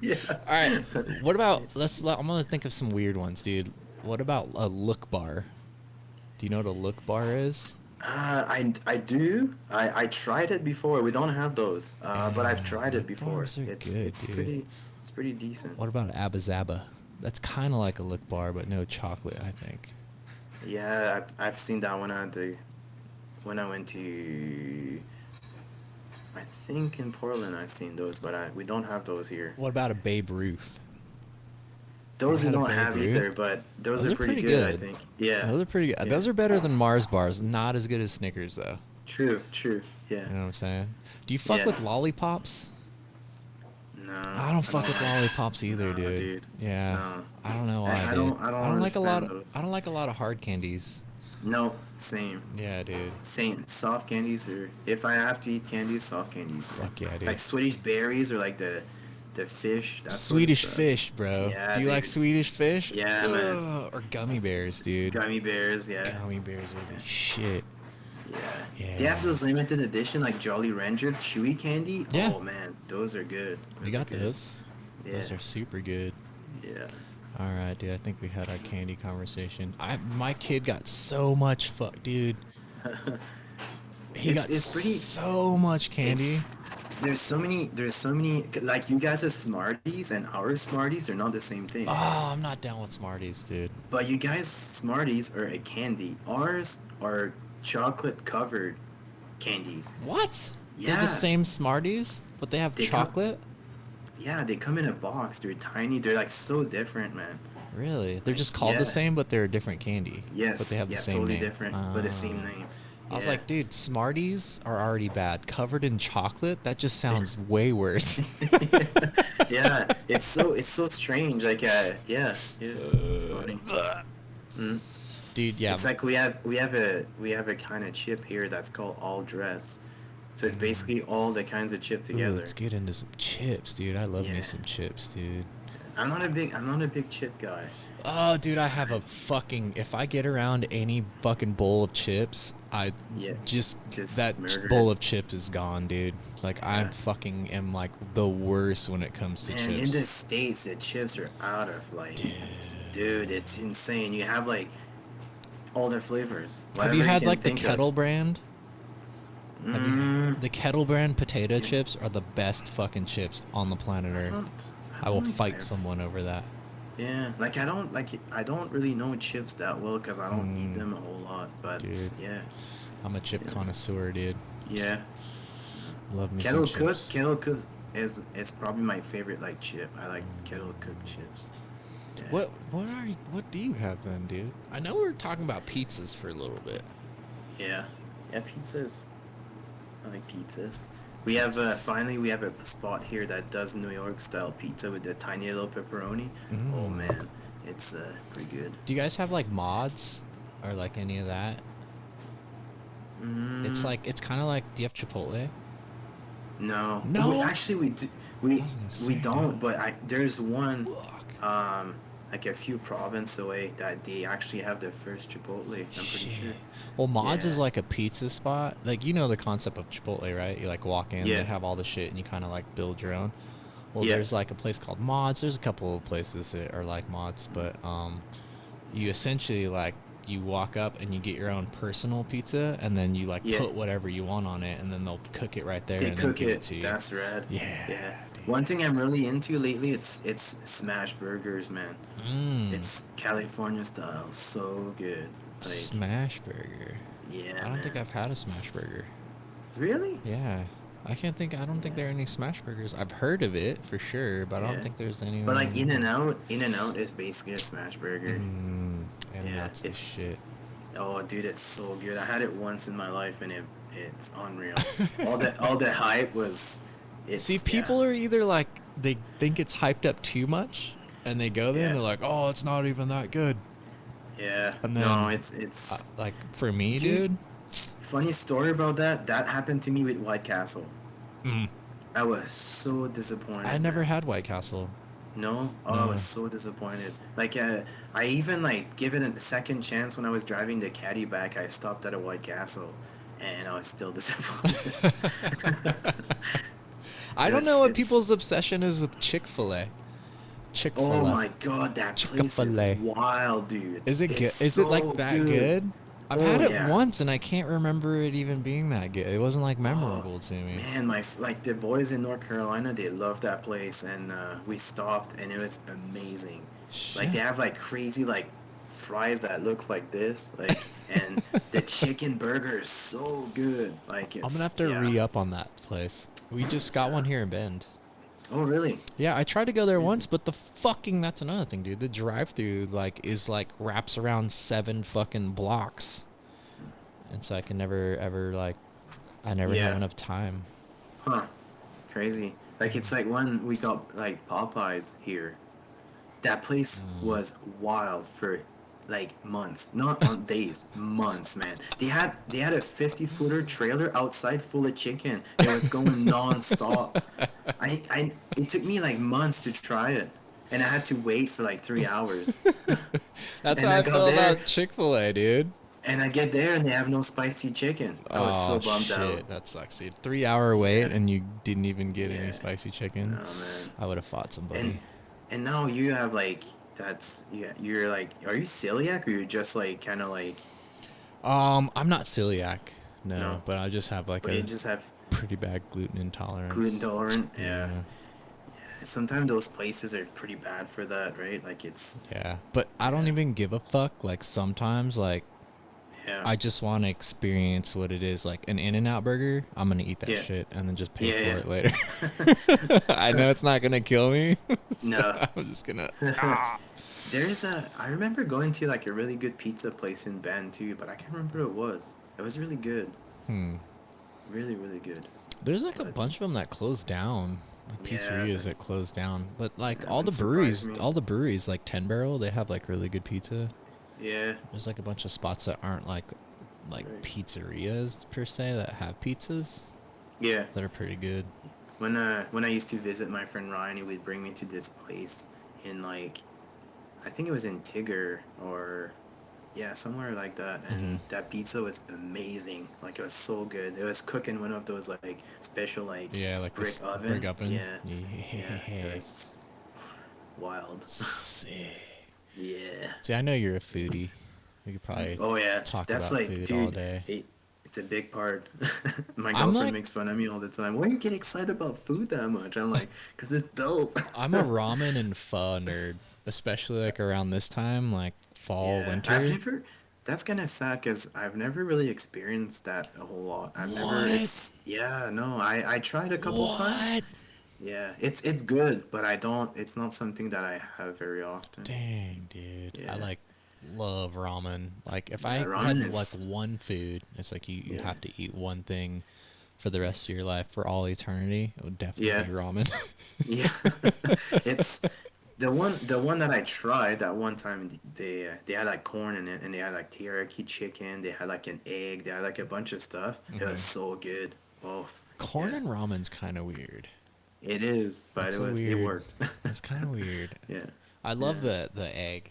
yeah. All right. What about I'm gonna think of some weird ones, dude. What about a look bar? Do you know what a look bar is? I do. I tried it before. We don't have those. But I've tried it Look before. bars are It's good, dude. it's pretty decent. What about Abba Zaba? That's kind of like a look bar, but no chocolate, I think. Yeah, I've seen that one when I went to I think in Portland I've seen those, but we don't have those here. What about a Babe Ruth? Those we had a don't Babe have Ruth? either, but those are pretty good, I think. Yeah. Those are pretty good. Yeah. Those are better than Mars bars. Not as good as Snickers, though. True. Yeah. You know what I'm saying? Do you fuck Yeah. with lollipops? No. I don't fuck with lollipops either, No, dude. dude. Yeah. No. I don't know why. I dude. don't like a lot understand of. those. I don't like a lot of hard candies. No, same. Yeah, dude. Same. Soft candies, or if I have to eat candies, soft candies. Fuck yeah, dude. Like Swedish berries or like the fish. That sort of Swedish stuff. fish, bro. Yeah, Do you like dude. Swedish fish? Yeah, man. Ugh, or gummy bears, dude. Gummy bears, yeah. Gummy bears are the shit. Yeah. Yeah. They have those limited edition like Jolly Rancher chewy candy. Yeah. Oh man, those are good. We Those got are good. those. Yeah. Those are super good. Yeah. All right, dude. I think we had our candy conversation. My kid got so much dude. He got It's pretty- so much candy. There's so many like you guys are Smarties and our Smarties are not the same thing. Oh, I'm not down with Smarties, dude. But you guys Smarties are a candy. Ours are chocolate covered candies. What? They're Yeah. the same Smarties, but they have They come- chocolate? Yeah, they come in a box. They're tiny. They're like so different, man. Really? They're just called Yeah. the same, but they're a different candy. Yes. But they have yeah, the same totally name. different, but the same Ah. name. I was Yeah. like, dude, Smarties are already bad. Covered in chocolate? That just sounds way worse. Yeah, it's so strange. Like, it's funny. Mm. Dude, yeah. It's like we have a kind of chip here that's called all dress, So it's basically all the kinds of chip Ooh, together. let's get into some chips, dude. I love me some chips, dude. I'm not a big chip guy. Oh, dude, I have a fucking. If I get around any fucking bowl of chips, just that bowl of chips is gone, dude. Like I fucking am like the worst when it comes to chips. In the States, the chips are out of like, dude, it's insane. You have like all their flavors. Have you had like the Kettle brand? The Kettle brand potato chips are the best fucking chips on the planet Earth. I will fight someone over that. Yeah, like I don't really know chips that well because I don't eat them a whole lot. But dude, yeah, I'm a chip connoisseur, dude. Yeah, love me some chips. Kettle cooked is probably my favorite like chip. I like kettle cooked chips. Yeah. What do you have then, dude? I know we were talking about pizzas for a little bit. Yeah, pizzas. I like pizzas. We have finally we have a spot here that does New York style pizza with the tiny little pepperoni. Oh man, it's pretty good. Do you guys have like mods or like any of that? It's kind of like, do you have Chipotle? No. Actually we do. We don't. But there's one like a few provinces away that they actually have their first Chipotle. I'm pretty sure. Well, Mods is like a pizza spot. Like, you know the concept of Chipotle, right? You like walk in, they have all the shit, and you kind of like build your own. Well, there's like a place called Mods. There's a couple of places that are like Mods, but you essentially like you walk up and you get your own personal pizza, and then you like put whatever you want on it, and then they'll cook it right there. They and cook then give it. it to you. That's rad. Yeah. One thing I'm really into lately, it's smash burgers, man. It's California style, so good. Like, smash burger. Yeah. I don't think I've had a smash burger. Really? Yeah. I don't think there are any smash burgers. I've heard of it for sure, but I don't think there's any. But like In-N-Out is basically a smash burger. That's the shit. Oh, dude, it's so good. I had it once in my life, and it's unreal. all the hype was. See, people are either like they think it's hyped up too much, and they go there and they're like, "Oh, it's not even that good." Yeah. And then, no, it's like for me, dude. Funny story about that. That happened to me with White Castle. I was so disappointed. I never had White Castle. No? Oh, no. I was so disappointed. Like, I even like give it a second chance when I was driving the caddy back. I stopped at a White Castle, and I was still disappointed. I don't know what people's obsession is with Chick-fil-A. Oh my god, that place is wild, dude. Is it good? Is it like that good? I've had it once, and I can't remember it even being that good. It wasn't like memorable to me. Man, like the boys in North Carolina, they love that place, and we stopped, and it was amazing. Shit. Like they have like crazy like fries that looks like this, like, and the chicken burger is so good. Like I'm gonna have to re-up on that place. We just got one here in Bend. Oh really? Yeah, I tried to go there once, but that's another thing, dude. The drive-through is wraps around 7 fucking blocks, and so I can never ever have enough time. Huh? Crazy. Like it's like when we got like Popeyes here. That place was wild for like months, not on days, months, man. They had a 50-footer trailer outside full of chicken. It was going non-stop. It took me like months to try it, and I had to wait for like 3 hours. That's how I feel about Chick-fil-A, dude. And I get there and they have no spicy chicken. I was so bummed out. That sucks, dude. 3-hour wait and you didn't even get any spicy chicken. Oh man, I would have fought somebody. And now you have like. You're like, are you celiac or you're just like kind of like? I'm not celiac, no, but I just have like pretty bad gluten intolerance. Gluten intolerant, yeah. Sometimes those places are pretty bad for that, right? Like it's. Yeah, but I don't even give a fuck. Like sometimes, like. Yeah. I just want to experience what it is like an In-N-Out burger. I'm gonna eat that shit and then just pay for it later. I know it's not gonna kill me. So no, I'm just gonna. I remember going to like a really good pizza place in Bend too, but I can't remember what it was. It was really good. Really, really good. There's like a bunch of them that closed down. Like pizzerias that closed down, but like all the breweries like 10 Barrel, they have like really good pizza. Yeah. There's like a bunch of spots that aren't like pizzerias per se that have pizzas. Yeah. that are pretty good. When I used to visit my friend Ryan, he would bring me to this place in like I think it was in Tigger or yeah, somewhere like that. Mm-hmm. And that pizza was amazing. Like it was so good. It was cooked in one of those like special like Yeah, like brick this brick oven. oven. Yeah. Yeah. It Yeah. was wild. Sick. Yeah. See, I know you're a foodie. We could probably Oh yeah. talk That's about like, food all dude, day. it's a big part. My I'm girlfriend like, makes fun of me all the time. Why do you get excited about food that much? I'm like, cause it's dope. I'm a ramen and pho nerd, especially like around this time, like fall, Yeah, I've winter. never. That's kind of sad because I've never really experienced that a whole lot. I've never. What? It's yeah. No, I tried a couple times. What? Yeah, it's good, but I don't. It's not something that I have very often. Dang, dude. I Yeah, like love ramen. Like if yeah. I Ramen had like is one food, it's like you yeah, have to eat one thing for the rest of your life for all eternity. It would definitely yeah, be ramen. yeah. It's the one that I tried that one time. They had like corn in it, and they had like teriyaki chicken. They had like an egg. They had like a bunch of stuff. It was hmm so good. Oh, Corn yeah. and ramen's kind of weird. It is, but It's it a was it weird. worked. It's kind of weird. Yeah. I love Yeah. the egg.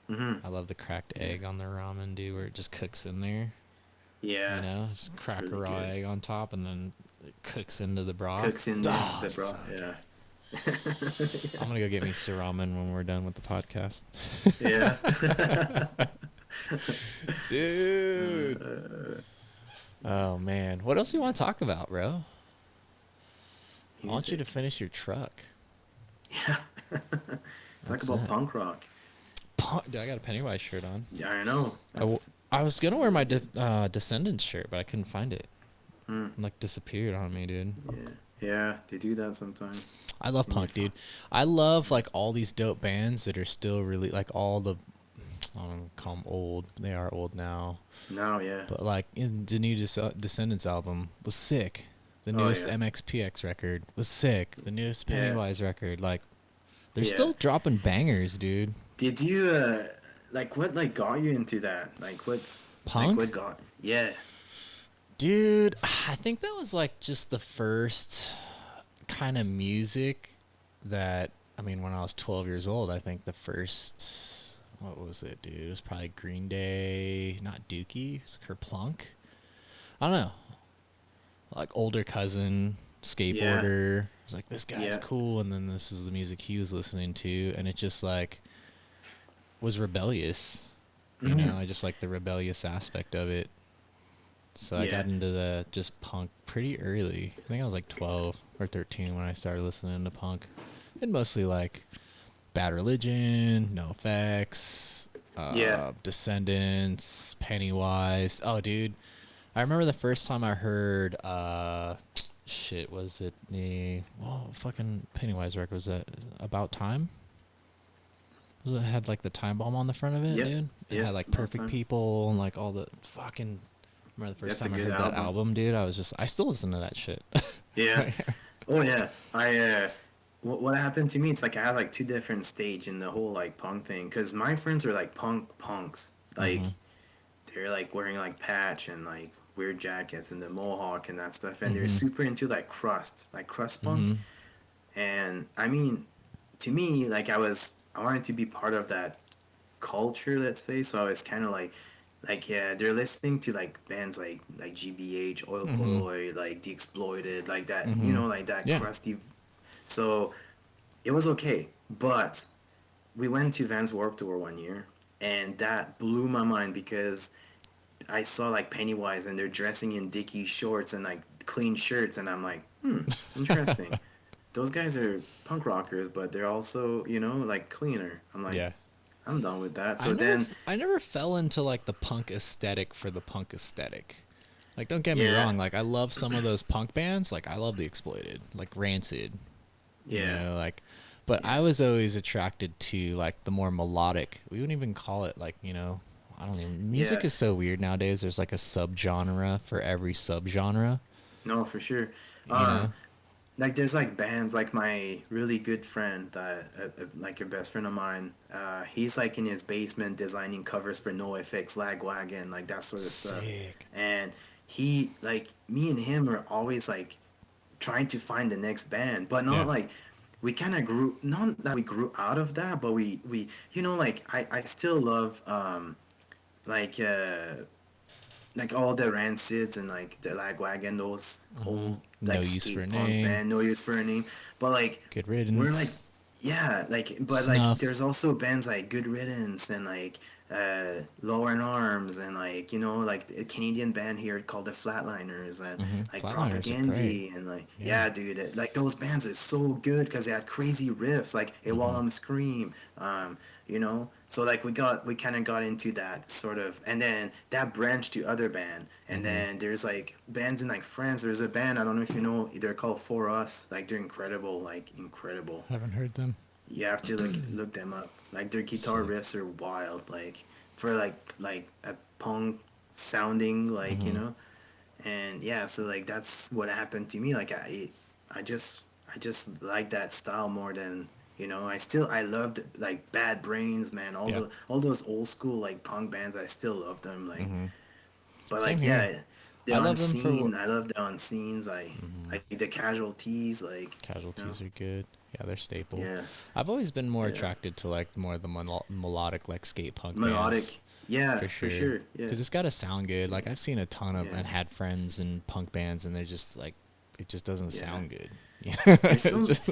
Mhm. I love the cracked Yeah. egg on the ramen, dude, where it just cooks in there. You Yeah. know, just It's crack a really raw good. egg on top, and then it cooks into the broth. Cooks in Ah, the so broth. Yeah. I'm gonna go get me some ramen when we're done with the podcast. Yeah. Dude. uh, Oh man. What else do you want to talk about, bro? I want you to music. finish your truck. Yeah. Talk That's about it. punk rock. Dude, I got a Pennywise shirt on. Yeah, I know. I was gonna That's wear my really good. Descendants shirt, but I couldn't find it. Hmm. It, like disappeared on me, dude. Yeah. Yeah, they do that sometimes. I love When you punk, dude. I love like all these dope bands that are still really like all the I don't wanna call them old. They are old now, now, yeah. but like in the new Descendants album was sick. The Oh newest yeah. MXPX record was sick. The newest Yeah. Pennywise record, like they're Yeah. still dropping bangers, dude. Did you like what like got you into that? Like what's like Punk, what got yeah. dude. I think that was like just the first kind of music that I mean, when I was 12 years old, I think the first what was it, dude? It was probably Green Day, not Dookie, it was Kerplunk. I don't know. Like older cousin, Yeah. skateboarder. It's like this guy's Yeah. cool, and then this is the music he was listening to, and it just like was rebellious. You Mhm. know, I just like the rebellious aspect of it. So I Yeah. got into the just punk pretty early. I think I was like 12 or 13 when I started listening to punk. And mostly like Bad Religion, No Effects, Yeah. Descendants, Pennywise. Oh, dude. I remember the first time I heard, shit, was it the, whoa, fucking Pennywise record? Was that About Time? Was it had like the time bomb on the front of it, Yep. dude? It Yeah. had like About Perfect time. People and like all the fucking. Remember the first That's a time I good heard that album. album, dude? I was just, I still listen to that shit. Yeah. Oh yeah. What happened to me? It's like I had like two different stage in the whole like punk thing. Cause my friends are like punks. Like Mm-hmm. they're like wearing like patch and like weird jackets and the mohawk and that stuff. And they're Mm-hmm. super into like crust punk. Mm-hmm. And I mean, to me, like I wanted to be part of that culture, let's say. So I was kind of like yeah, they're listening to like bands like GBH, Oil Mm-hmm. Poloy, like The Exploited, like that, Mm-hmm. like that Yeah. crusty. So it was okay, but we went to Vans Warped Tour one year, and that blew my mind because I saw like Pennywise and they're dressing in Dickie shorts and like clean shirts, and I'm like, interesting. Those guys are punk rockers, but they're also like cleaner. I'm like, Yeah. I'm done with that. So then, I never fell into like the punk aesthetic for the punk aesthetic. Like, don't get me yeah, wrong. Like, I love some of those punk bands. Like, I love The Exploited, like Rancid. You yeah, know, like, but I was always attracted to like the more melodic. We wouldn't even call it like, I don't even. Music yeah. is so weird nowadays. There's like a subgenre for every subgenre. No, for sure. You know. Like there's like bands like my really good friend, like a best friend of mine. He's like in his basement designing covers for NoFX, Lagwagon, like that sort of stuff. Sick. And he like me and him are always like trying to find the next band, but not Yeah. like we kind of grew, not that we grew out of that, but we like I still love like all the Rancids and like the Lagwagon, those old No like use for a skate punk name. band, no use for a name, but like Good we're like riddance. yeah, like but like Snuff. there's also bands like Good Riddance and like Lower in Arms and like like a Canadian band here called the Flatliners and like Flatliners are great. Propagandy and like Yeah. yeah, dude, like those bands are so good because they had crazy riffs like A Wall Scream, so like we kind of got into that sort of, and then that branched to other band, and then there's like bands in like France. There's a band, I don't know if you know, they're called For Us. Like they're incredible, like incredible. Haven't heard them. You have to look them up. Like their guitar Sick. riffs are wild. Like for like a punk sounding like and yeah. So like that's what happened to me. Like I just like that style more than I loved like Bad Brains, man. Yeah. All those old school like punk bands. I still love them. Like but Same like here. yeah, the I love them for what Unseen. I love the Unseens. I like the Casualties. Like casualties are good. Yeah, they're staple. yeah. I've always been more Yeah. attracted to like more of the melodic like skate punk bands. Melodic. Yeah, For for sure. sure. Yeah. Because it's got to sound good. Like, I've seen a ton of Yeah. and had friends in punk bands, and they're just like, it just doesn't Yeah. sound good. There's It's so just-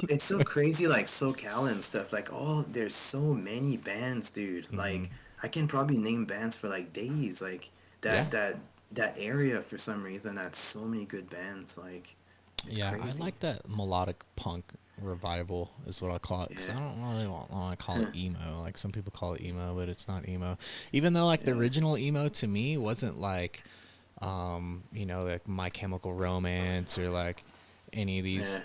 it's so crazy like SoCal and stuff. Like there's so many bands, dude. Like I can probably name bands for like days. Like yeah. that area for some reason has so many good bands. Like it's Yeah, I crazy. like that melodic punk revival is what I call it, because I Yeah. don't really want to call it emo. Like, some people call it emo, but it's not emo. Even though like the Yeah. original emo to me wasn't like like My Chemical Romance or like any of these Yeah.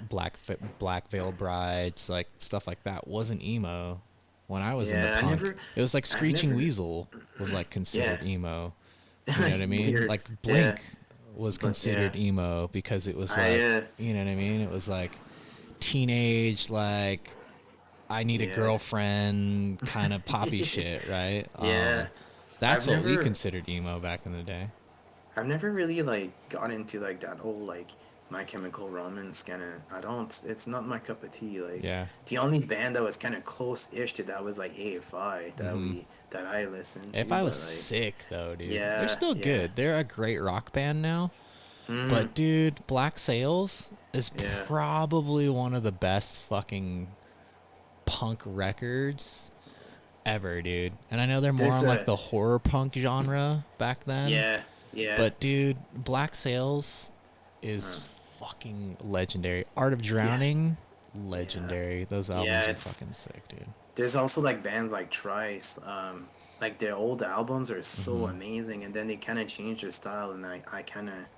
Black Veil Brides, like stuff like that wasn't emo when I was into Yeah. punk. It was like I've Screeching never Weasel was like yeah. considered emo. You know what I mean? Weird. Like Yeah. Blink was But yeah. considered emo because it was like, I you know what I mean? It was like teenage, like I need a yeah. girlfriend kind of poppy shit, right? Yeah. That's I've what we never considered emo back in the day. I've never really like got into like that whole like My Chemical Romance kind of. I don't. It's not my cup of tea. Like Yeah. the only band that was kind of close-ish to that was like AFI that I listened to. If I was But like sick though, dude. They're yeah, still yeah, good. They're a great rock band now. mm, But dude, Black Sails is yeah, probably one of the best fucking punk records ever, dude. And I know they're more there's on like a the horror punk genre back then. yeah, yeah, But dude, Black Sails is fucking legendary. Art of yeah, Drowning, legendary. Those yeah. albums are It's fucking sick, dude. there's also like bands like Trice. Like their old albums are so amazing, and then they kind of changed their style, and I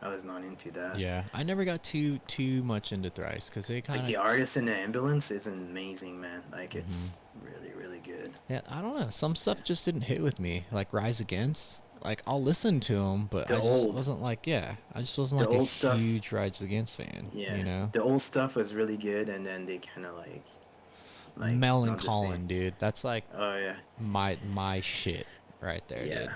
was not into that. Yeah, I never got too much into Thrice because they Like kind the of, artist in the ambulance is amazing, man. Like it's really, really good. yeah, I don't know. Some stuff just didn't hit with me. Like Rise Against, like I'll listen to them, but The I just old, wasn't like, yeah, I just wasn't the like a old stuff, huge Rise Against fan, yeah, you know? the old stuff was really good, and then they kind of like not the same. Colin, dude, that's like Oh yeah, my shit right there, dude. yeah.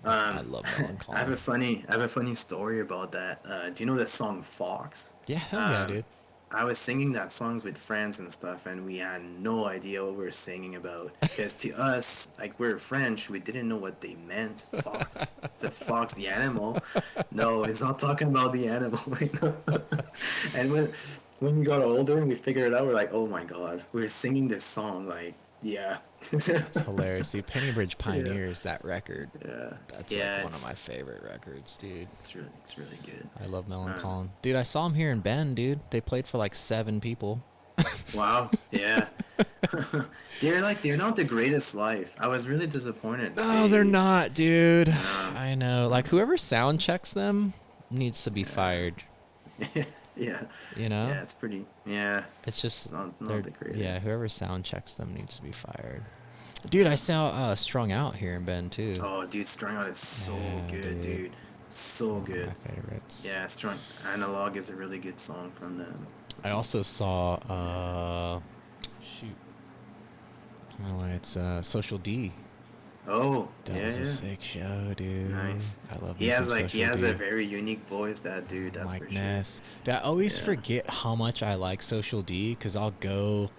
I love I Colin. have a funny story about that. Do you know the song Fox? Yeah, hell yeah, Um, dude. I was singing that songs with friends and stuff, and we had no idea what we were singing about. Because to us, like we're French, we didn't know what they meant. Fox. It's a fox, the animal. No, it's not talking about the animal. And when we got older and we figured it out, we're like, oh my god, we were singing this song. Like, yeah, It's hilarious, dude. Penny Bridge yeah, Pioneers, that record. yeah, That's like yeah. one of my favorite records, dude. It's really good. I love Melon Um, Colin. Dude, I saw him here in Bend, dude. They played for like 7 people. Wow. Yeah. They're not the greatest life. I was really disappointed. No, they're not, dude. Um, I know. Like, whoever sound checks them needs to be fired, yeah. you know? Yeah, it's pretty. Yeah. It's just, Not they're, the greatest. yeah, whoever sound checks them needs to be fired. Dude, I saw Strung Out here in Bend, too. Oh, dude, Strung Out is so Yeah, good, dude. dude. So One of good. my favorites. Yeah, Strung Analog is a really good song from them. I also saw, shoot. Well, it's Social D. Oh, That yeah, was a yeah. sick show, dude. Nice. I love He me some has like he Social has a D. very unique voice, that dude. That's for Mike sure. Ness. Dude, I always Yeah. forget how much I like Social D because I'll go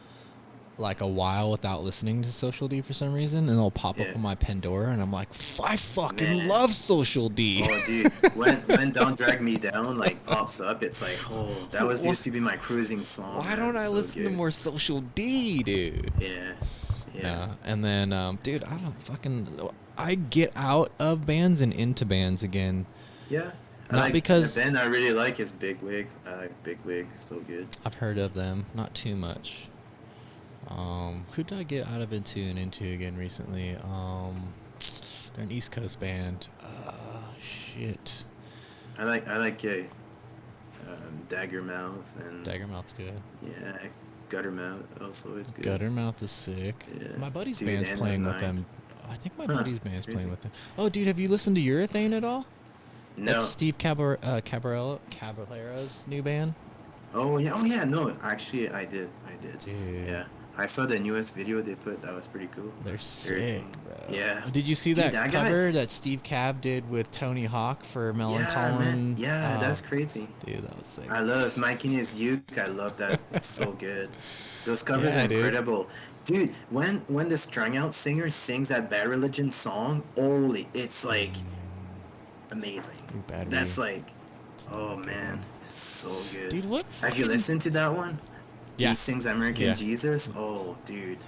like a while without listening to Social D for some reason, and it'll pop up Yeah. on my Pandora, and I'm like, I fucking Man. love Social D. Oh, dude. When Don't Drag Me Down like pops up, it's like, oh, that was used to be my cruising song, Why man. don't I So listen to good. more Social D, dude? Yeah. Yeah. No, and then, It's dude, I don't crazy. fucking. I get out of bands and into bands again. Yeah. I Not like the because band I really like is Big Wigs. I like Big Wigs, so good. I've heard of them, not too much. Who did I get out of into again recently? They're an East Coast band. Shit. I like Dagger Mouth and Daggermouth's good. yeah, Gutter Mouth also is good. Guttermouth is sick. Yeah. My buddy's Dude, band's End of playing with Night. them. I think my Huh, buddy's band's crazy. playing with them. Oh, dude, have you listened to Urethane at all? No. That's Steve Caballero's new band. Oh yeah, no, actually I did. Dude. Yeah. I saw the newest video they put, that was pretty cool. They're sick, Everything. bro. Yeah. Did you see Dude, that that guy- cover that Steve Cab did with Tony Hawk for Yeah, Melancholy? man. Yeah, that's crazy. Dude, that was sick. I love Mike and his Uke. I love that. It's so good. Those covers Yeah, are dude. incredible. Dude, when the strung out singer sings that Bad Religion song, holy, it's like amazing. Bad That's Religion. like, oh man, so good. Dude, what? Have you listened to that one? Yeah. He sings American Yeah. Jesus. Oh, dude.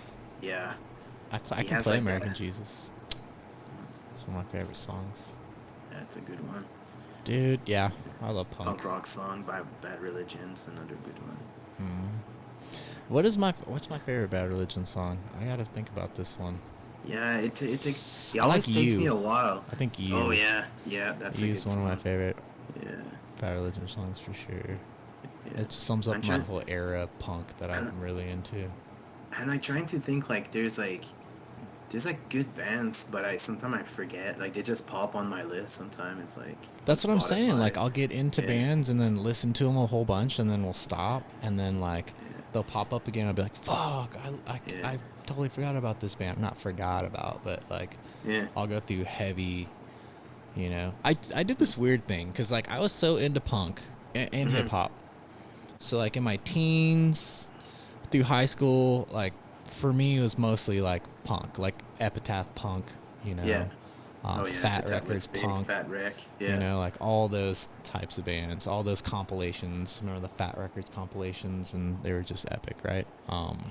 Yeah. I He can has, play like, that- American Jesus. It's one of my favorite songs. That's a good one. Dude, yeah. I love punk. Punk rock song by Bad Religion's another good one. What's my favorite Bad Religion song? I gotta think about this one. Yeah, it I always like takes You. me a while. I think You. Oh yeah, that's a You's good one song. of my favorite Yeah, Bad Religion songs for sure. yeah. It just sums up I'm my trying- whole era of punk that I'm And- really into. And I'm trying to think like there's good bands, but sometimes I forget. Like they just pop on my list. Sometimes it's like That's what I'm saying. Spotify. Like I'll get into Yeah. bands and then listen to them a whole bunch, and then we'll stop, and then like Yeah. they'll pop up again. I'll be like, "Fuck, Yeah. I totally forgot about this band." Not forgot about, but like Yeah. I'll go through heavy. You know, I did this weird thing because like I was so into punk and Mm-hmm. hip hop. So like in my teens, through high school, like for me it was mostly like punk, like Epitaph punk. You know, Yeah. Oh yeah. Fat but that was Records big. punk. Fat Wreck. Yeah. You know, like all those types of bands, all those compilations. Remember the Fat Records compilations, and they were just epic, right?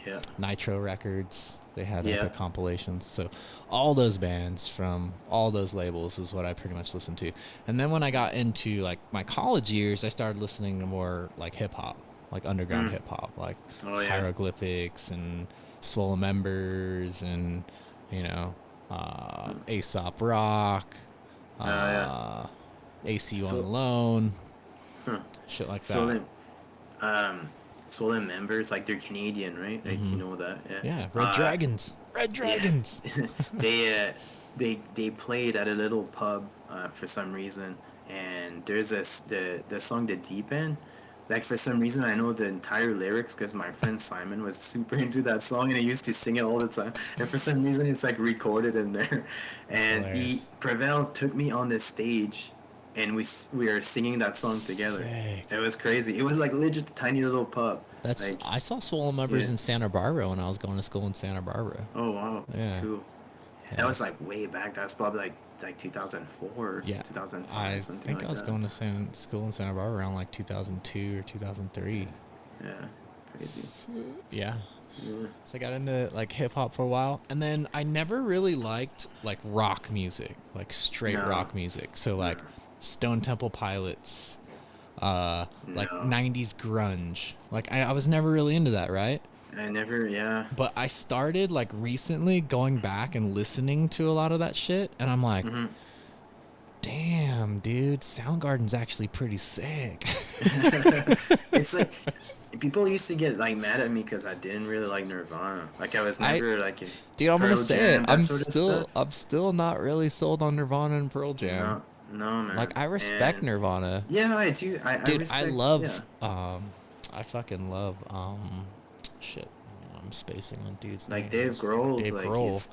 Yeah. Nitro Records, they had Yeah. epic compilations. So all those bands from all those labels is what I pretty much listened to. And then when I got into like my college years, I started listening to more like hip hop, like underground hip hop, like Oh, yeah. Hieroglyphics and Swollen Members, and you know, Aesop Rock, yeah. AC So- on Alone, Huh. shit like that. Swollen Members, like they're Canadian, right? Like you know that. Yeah. Yeah, Red Dragons. Red Dragons. They played at a little pub for some reason, and there's the song "The Deep End." Like for some reason, I know the entire lyrics because my friend Simon was super into that song, and he used to sing it all the time. And for some reason, it's like recorded in there. And hilarious. Prevail took me on the stage, and we were singing that song together. Sick. It was crazy. It was like legit a tiny little pub. That's like, I saw Swollen Members yeah. in Santa Barbara when I was going to school in Santa Barbara. oh wow, Yeah. cool. That was like way back. That was probably like 2004, Yeah. 2005, I something think like I was that. going to school in Santa Barbara around like 2002 or 2003. Yeah, crazy. Yeah. Yeah. So I got into like hip hop for a while, and then I never really liked like rock music, like straight No. rock music. So like Stone Temple Pilots, like No. 90s grunge. Like I was never really into that, right? I never, yeah. But I started like recently going back and listening to a lot of that shit, and I'm like, Mm-hmm. damn, dude, Soundgarden's actually pretty sick. It's like people used to get like mad at me because I didn't really like Nirvana. Like I was never like a Dude, I'm gonna Pearl say Jam, it. that sort of stuff. I'm still not really sold on Nirvana and Pearl Jam. No, man. Like I respect And- Nirvana. Yeah, I do. I Dude, respect, I love yeah. I fucking love shit. I'm spacing on dudes. Like names. Dave Grohl. Dave like Grohl. he's,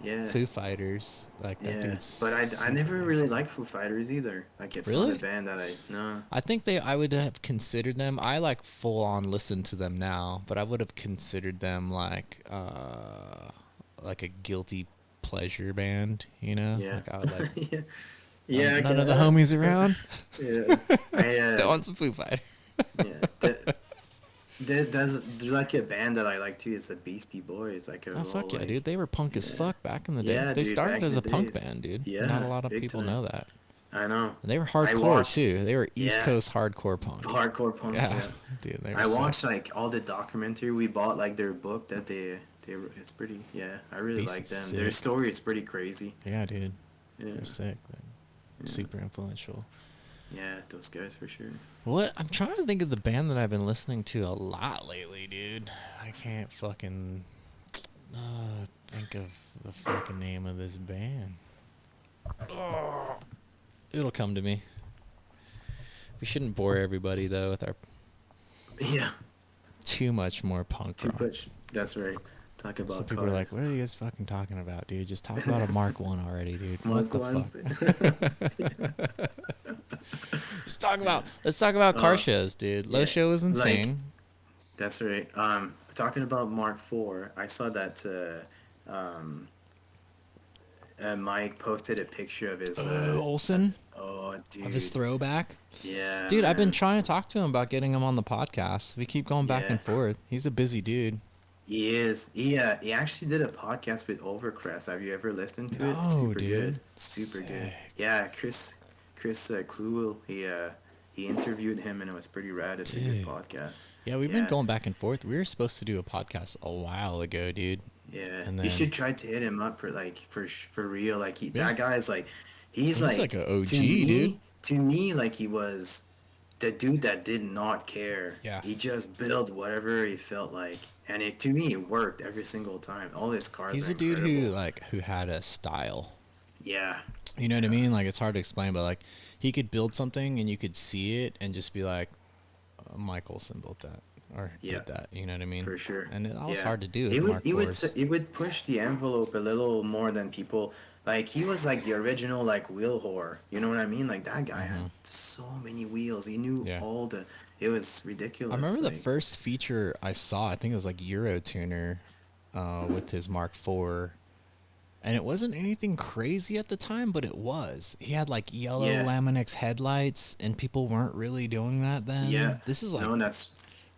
Yeah. Foo Fighters. Like that dude's. But I never really liked Foo Fighters either. Like it's really? not a band that no. I think I would have considered them. I like full on listen to them now, but I would have considered them like a guilty pleasure band, you know? Yeah. Like I would like yeah. Yeah. none of the homies around. Yeah. Don't want some Foo Fighters. Yeah. There's like a band that I like too. It's the Beastie Boys. Like Oh fuck yeah, dude! They were punk as fuck back in the day. Yeah, they dude, started as a punk days. band, dude. Yeah, Not a lot of big people time. know that. I know. And they were hardcore too. They were East Coast hardcore punk. Hardcore punk. Yeah, dude. They were I watched like all the documentary. We bought like their book that it's pretty. Yeah, I really like them. Sick. Their story is pretty crazy. Yeah, dude. Yeah. They're sick. They're super influential. Yeah, those guys for sure. What? I'm trying to think of the band that I've been listening to a lot lately, dude. I can't fucking think of the fucking name of this band. Oh, it'll come to me. We shouldn't bore everybody though with our too much more punk rock. Too much. That's right. Talk about Some people are like, "What are you guys fucking talking about, dude? Just talk about a Mark 1 already, dude." Mark what the fuck? Let's talk about car shows, dude. Low Show was insane. Like, that's right. Talking about Mark 4, I saw that Mike posted a picture of his Olsen. Oh, dude. Of his throwback. Yeah. Dude, I've been trying to talk to him about getting him on the podcast. We keep going back and forth. He's a busy dude. He is. He actually did a podcast with Overcrest. Have you ever listened to it? Super good. Super good. Yeah, Chris Kluwel, he interviewed him and it was pretty rad. It's a good podcast. Yeah, we've been going back and forth. We were supposed to do a podcast a while ago, dude. Yeah, and then, you should try to hit him up for real. Like that guy is like, he's like an OG, dude. To me, like he was the dude that did not care. Yeah. He just built whatever he felt like, and to me it worked every single time. All his cars. He's a dude who had a style. Yeah. You know what I mean? Like it's hard to explain, but like he could build something and you could see it and just be like, Mike Olsen built that. Or did that, you know what I mean? For sure. And it was hard to do. It would push the envelope a little more than people. Like he was like the original like wheel whore. You know what I mean? Like that guy had so many wheels. He knew all the. It was ridiculous. I remember the first feature I saw. I think it was like Eurotuner, with his Mark IV. And it wasn't anything crazy at the time, but it was. He had like yellow Laminex headlights, and people weren't really doing that then. Yeah. This is like. No, that's.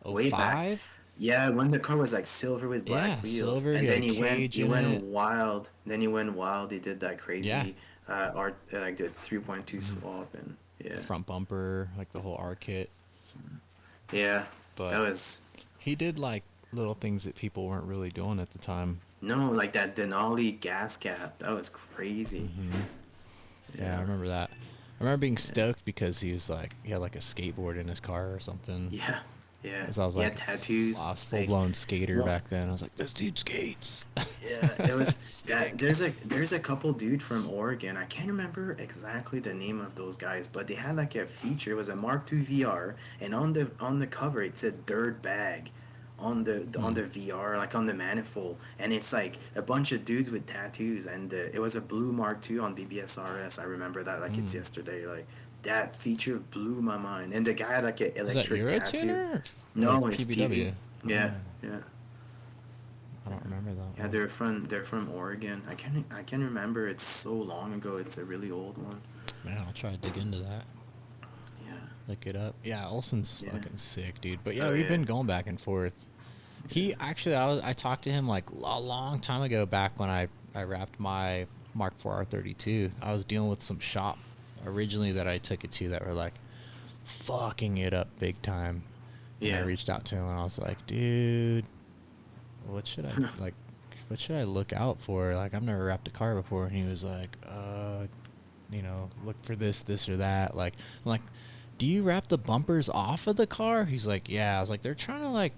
Way 05? Back. Yeah, when the car was like silver with black wheels, silver, and then he went it. wild. Then he went wild. He did that crazy, art like the 3.2 swap and front bumper, like the whole R kit. Yeah, but that was. He did like little things that people weren't really doing at the time. No, like that Denali gas cap. That was crazy. Yeah, I remember that. I remember being stoked because he had like a skateboard in his car or something. Yeah. Yeah, because I was like, tattoos. I was full blown skater back then. I was like, this dude skates. Yeah, it was. There's a couple dude from Oregon. I can't remember exactly the name of those guys, but they had like a feature. It was a Mark II VR, and on the cover it said "Dirt Bag," on the VR, like on the manifold, and it's like a bunch of dudes with tattoos, and it was a blue Mark II on BBS RS. I remember that like it's yesterday. Like. That feature blew my mind, and the guy had like an electric tattoo. No, it's PBW. Yeah. I don't remember that. Yeah, they're from Oregon. I can't remember. It's so long ago. It's a really old one. Man, I'll try to dig into that. Yeah. Look it up. Yeah, Olsen's fucking sick, dude. But yeah, we've been going back and forth. He actually, I talked to him like a long time ago, back when I wrapped my Mark IV R32. I was dealing with some shop originally that I took it to that were like fucking it up big time. And I reached out to him and I was like, dude, what should I look out for? Like, I've never wrapped a car before. And he was like, look for this or that. Like, I'm like, do you wrap the bumpers off of the car? He's like, yeah. I was like, they're trying to like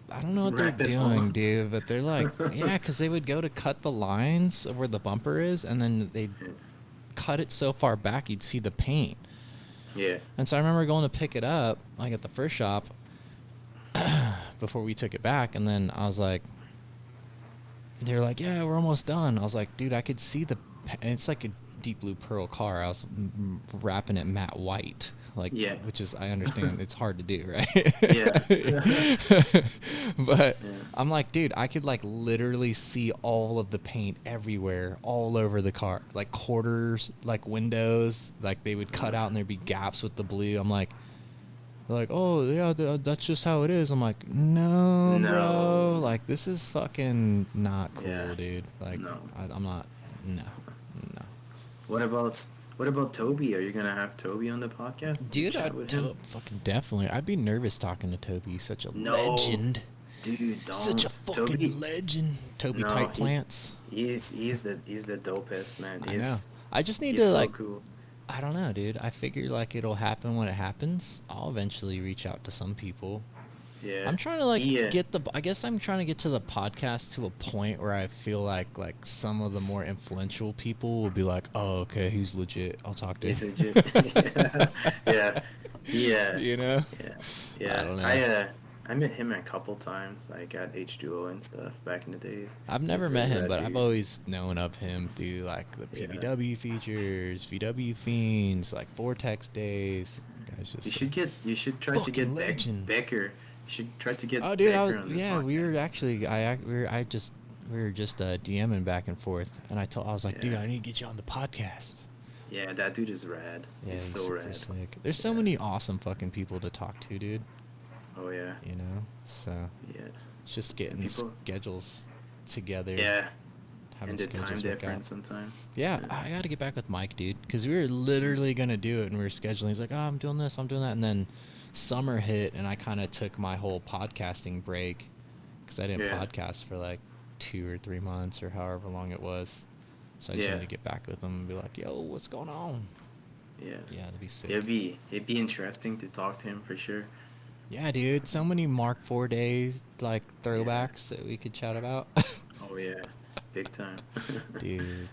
I don't know what they're doing, dude, but they're like, yeah, because they would go to cut the lines of where the bumper is, and then they cut it so far back you'd see the paint. Yeah. And so I remember going to pick it up like at the first shop before we took it back, and then I was like, they're like, yeah, we're almost done. I was like, dude, I could see and it's like a deep blue pearl car. I was wrapping it matte white, like, which is, I understand it's hard to do, right? But I'm like, dude, I could like literally see all of the paint everywhere, all over the car, like quarters, like windows, like they would cut out and there'd be gaps with the blue. I'm like, they're like, oh yeah, that's just how it is. I'm like, no, bro, like this is fucking not cool, dude. Like, I'm not, no. What about Toby? Are you gonna have Toby on the podcast? Dude, fucking definitely. I'd be nervous talking to Toby. He's such a legend. Dude, don't. Such a fucking legend. Toby Tight Plants. He's the dopest, man. I know. I just need to like. Cool. I don't know, dude. I figure like it'll happen when it happens. I'll eventually reach out to some people. Yeah. I'm trying to like I guess I'm trying to get to the podcast to a point where I feel like some of the more influential people will be like, oh, okay, he's legit. I'll talk to him. He's legit. Yeah. You know? Yeah. I don't know. I met him a couple times, like at H2O and stuff back in the days. I've never met him, but I've always known of him through like the PBW features, VW Fiends, like Vortex Days. Guys, just you should try to get Becker. You should try to get. Oh, dude, Becker on the podcast. we were actually we were just DMing back and forth, and I was like, dude, I need to get you on the podcast. Yeah, that dude is rad. Yeah, he's so rad. Sick. There's so many awesome fucking people to talk to, dude. Oh yeah. You know, so it's just getting schedules together. Yeah. And the time difference sometimes. Yeah, I got to get back with Mike, dude, because we were literally gonna do it, and we were scheduling. He's like, oh, I'm doing this, I'm doing that, and then summer hit, and I kind of took my whole podcasting break because I didn't podcast for like 2 or 3 months or however long it was. So I just had to get back with him and be like, yo, what's going on? Yeah. Yeah, that'd be sick. It'd be interesting to talk to him for sure. Yeah, dude. So many Mark IV days, like, throwbacks that we could chat about. Oh, yeah. Big time. Dude.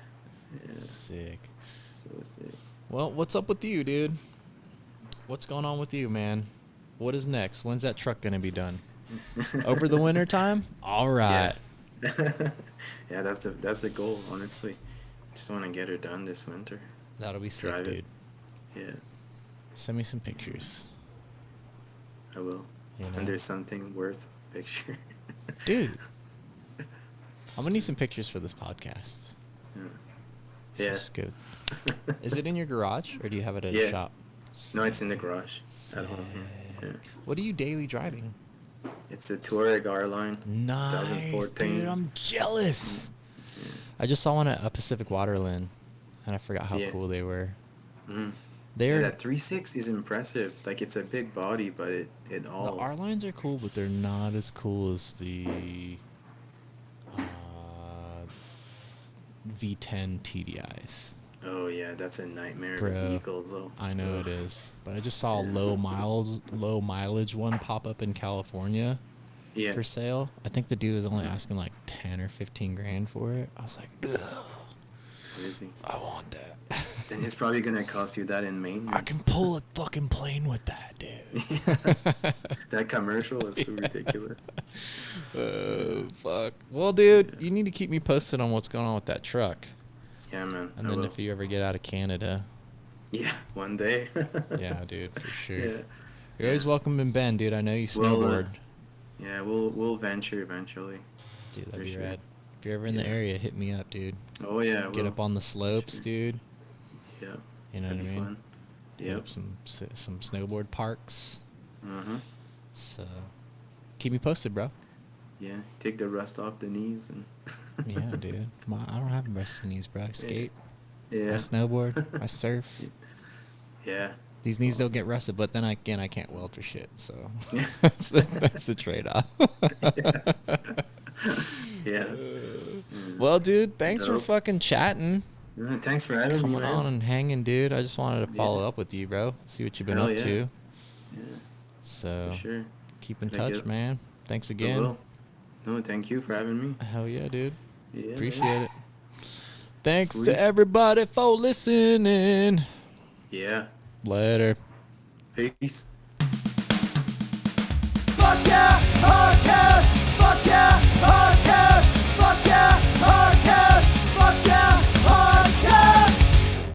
Yeah. Sick. So sick. Well, what's up with you, dude? What's going on with you, man? What is next? When's that truck going to be done? Over the winter time? All right. Yeah, that's the goal, honestly. Just want to get her done this winter. That'll be sick, dude. Yeah. Send me some pictures. I will. You know? And there's something worth picture. Dude. I'm going to need some pictures for this podcast. Yeah. That's good. Is it in your garage, or do you have it at a shop? No, it's in the garage. At home. Yeah. What are you daily driving? It's a Touareg R-Line. Nice, 2014. Dude. I'm jealous. Yeah. I just saw one at Pacific Waterland, and I forgot how cool they were. Mm. That 3.6 is impressive. Like, it's a big body, but it all. The R-Lines are cool, but they're not as cool as the V10 TDIs. Oh yeah, that's a nightmare of a vehicle, though. I know it is, but I just saw a low mileage one pop up in California for sale. I think the dude was only asking like 10 or 15 grand for it. I was like, ugh. Crazy. I want that. Then it's probably gonna cost you that in maintenance. I can pull a fucking plane with that, dude. That commercial is so ridiculous. Oh fuck. Well, dude, you need to keep me posted on what's going on with that truck. Yeah, man. And then if you ever get out of Canada. Yeah, one day. Yeah, dude, for sure. Yeah. You're always welcome in Bend, dude. I know you snowboard. Yeah, we'll venture eventually. Dude, that'd be rad. If you're ever in the area, hit me up, dude. Oh yeah. Get up on the slopes, dude. Yeah. You know what I mean? Fun. Yep. Some snowboard parks. Mhm. So, keep me posted, bro. Yeah, take the rust off the knees and. Yeah, dude. I don't have rusty knees, bro. I skate. Yeah. I snowboard. I surf. Yeah. These knees don't get rusted, but then again, I can't weld for shit. So that's the trade-off. Yeah. Well, dude, thanks for fucking chatting. Thanks for having me. Coming on and hanging, dude. I just wanted to follow up with you, bro. See what you've been up to. Yeah. So, for sure. Keep in touch, man. Thanks again. No, thank you for having me. Hell yeah, dude. Yeah, appreciate it. Thanks to everybody for listening. Yeah. Later. Peace. Fuck yeah!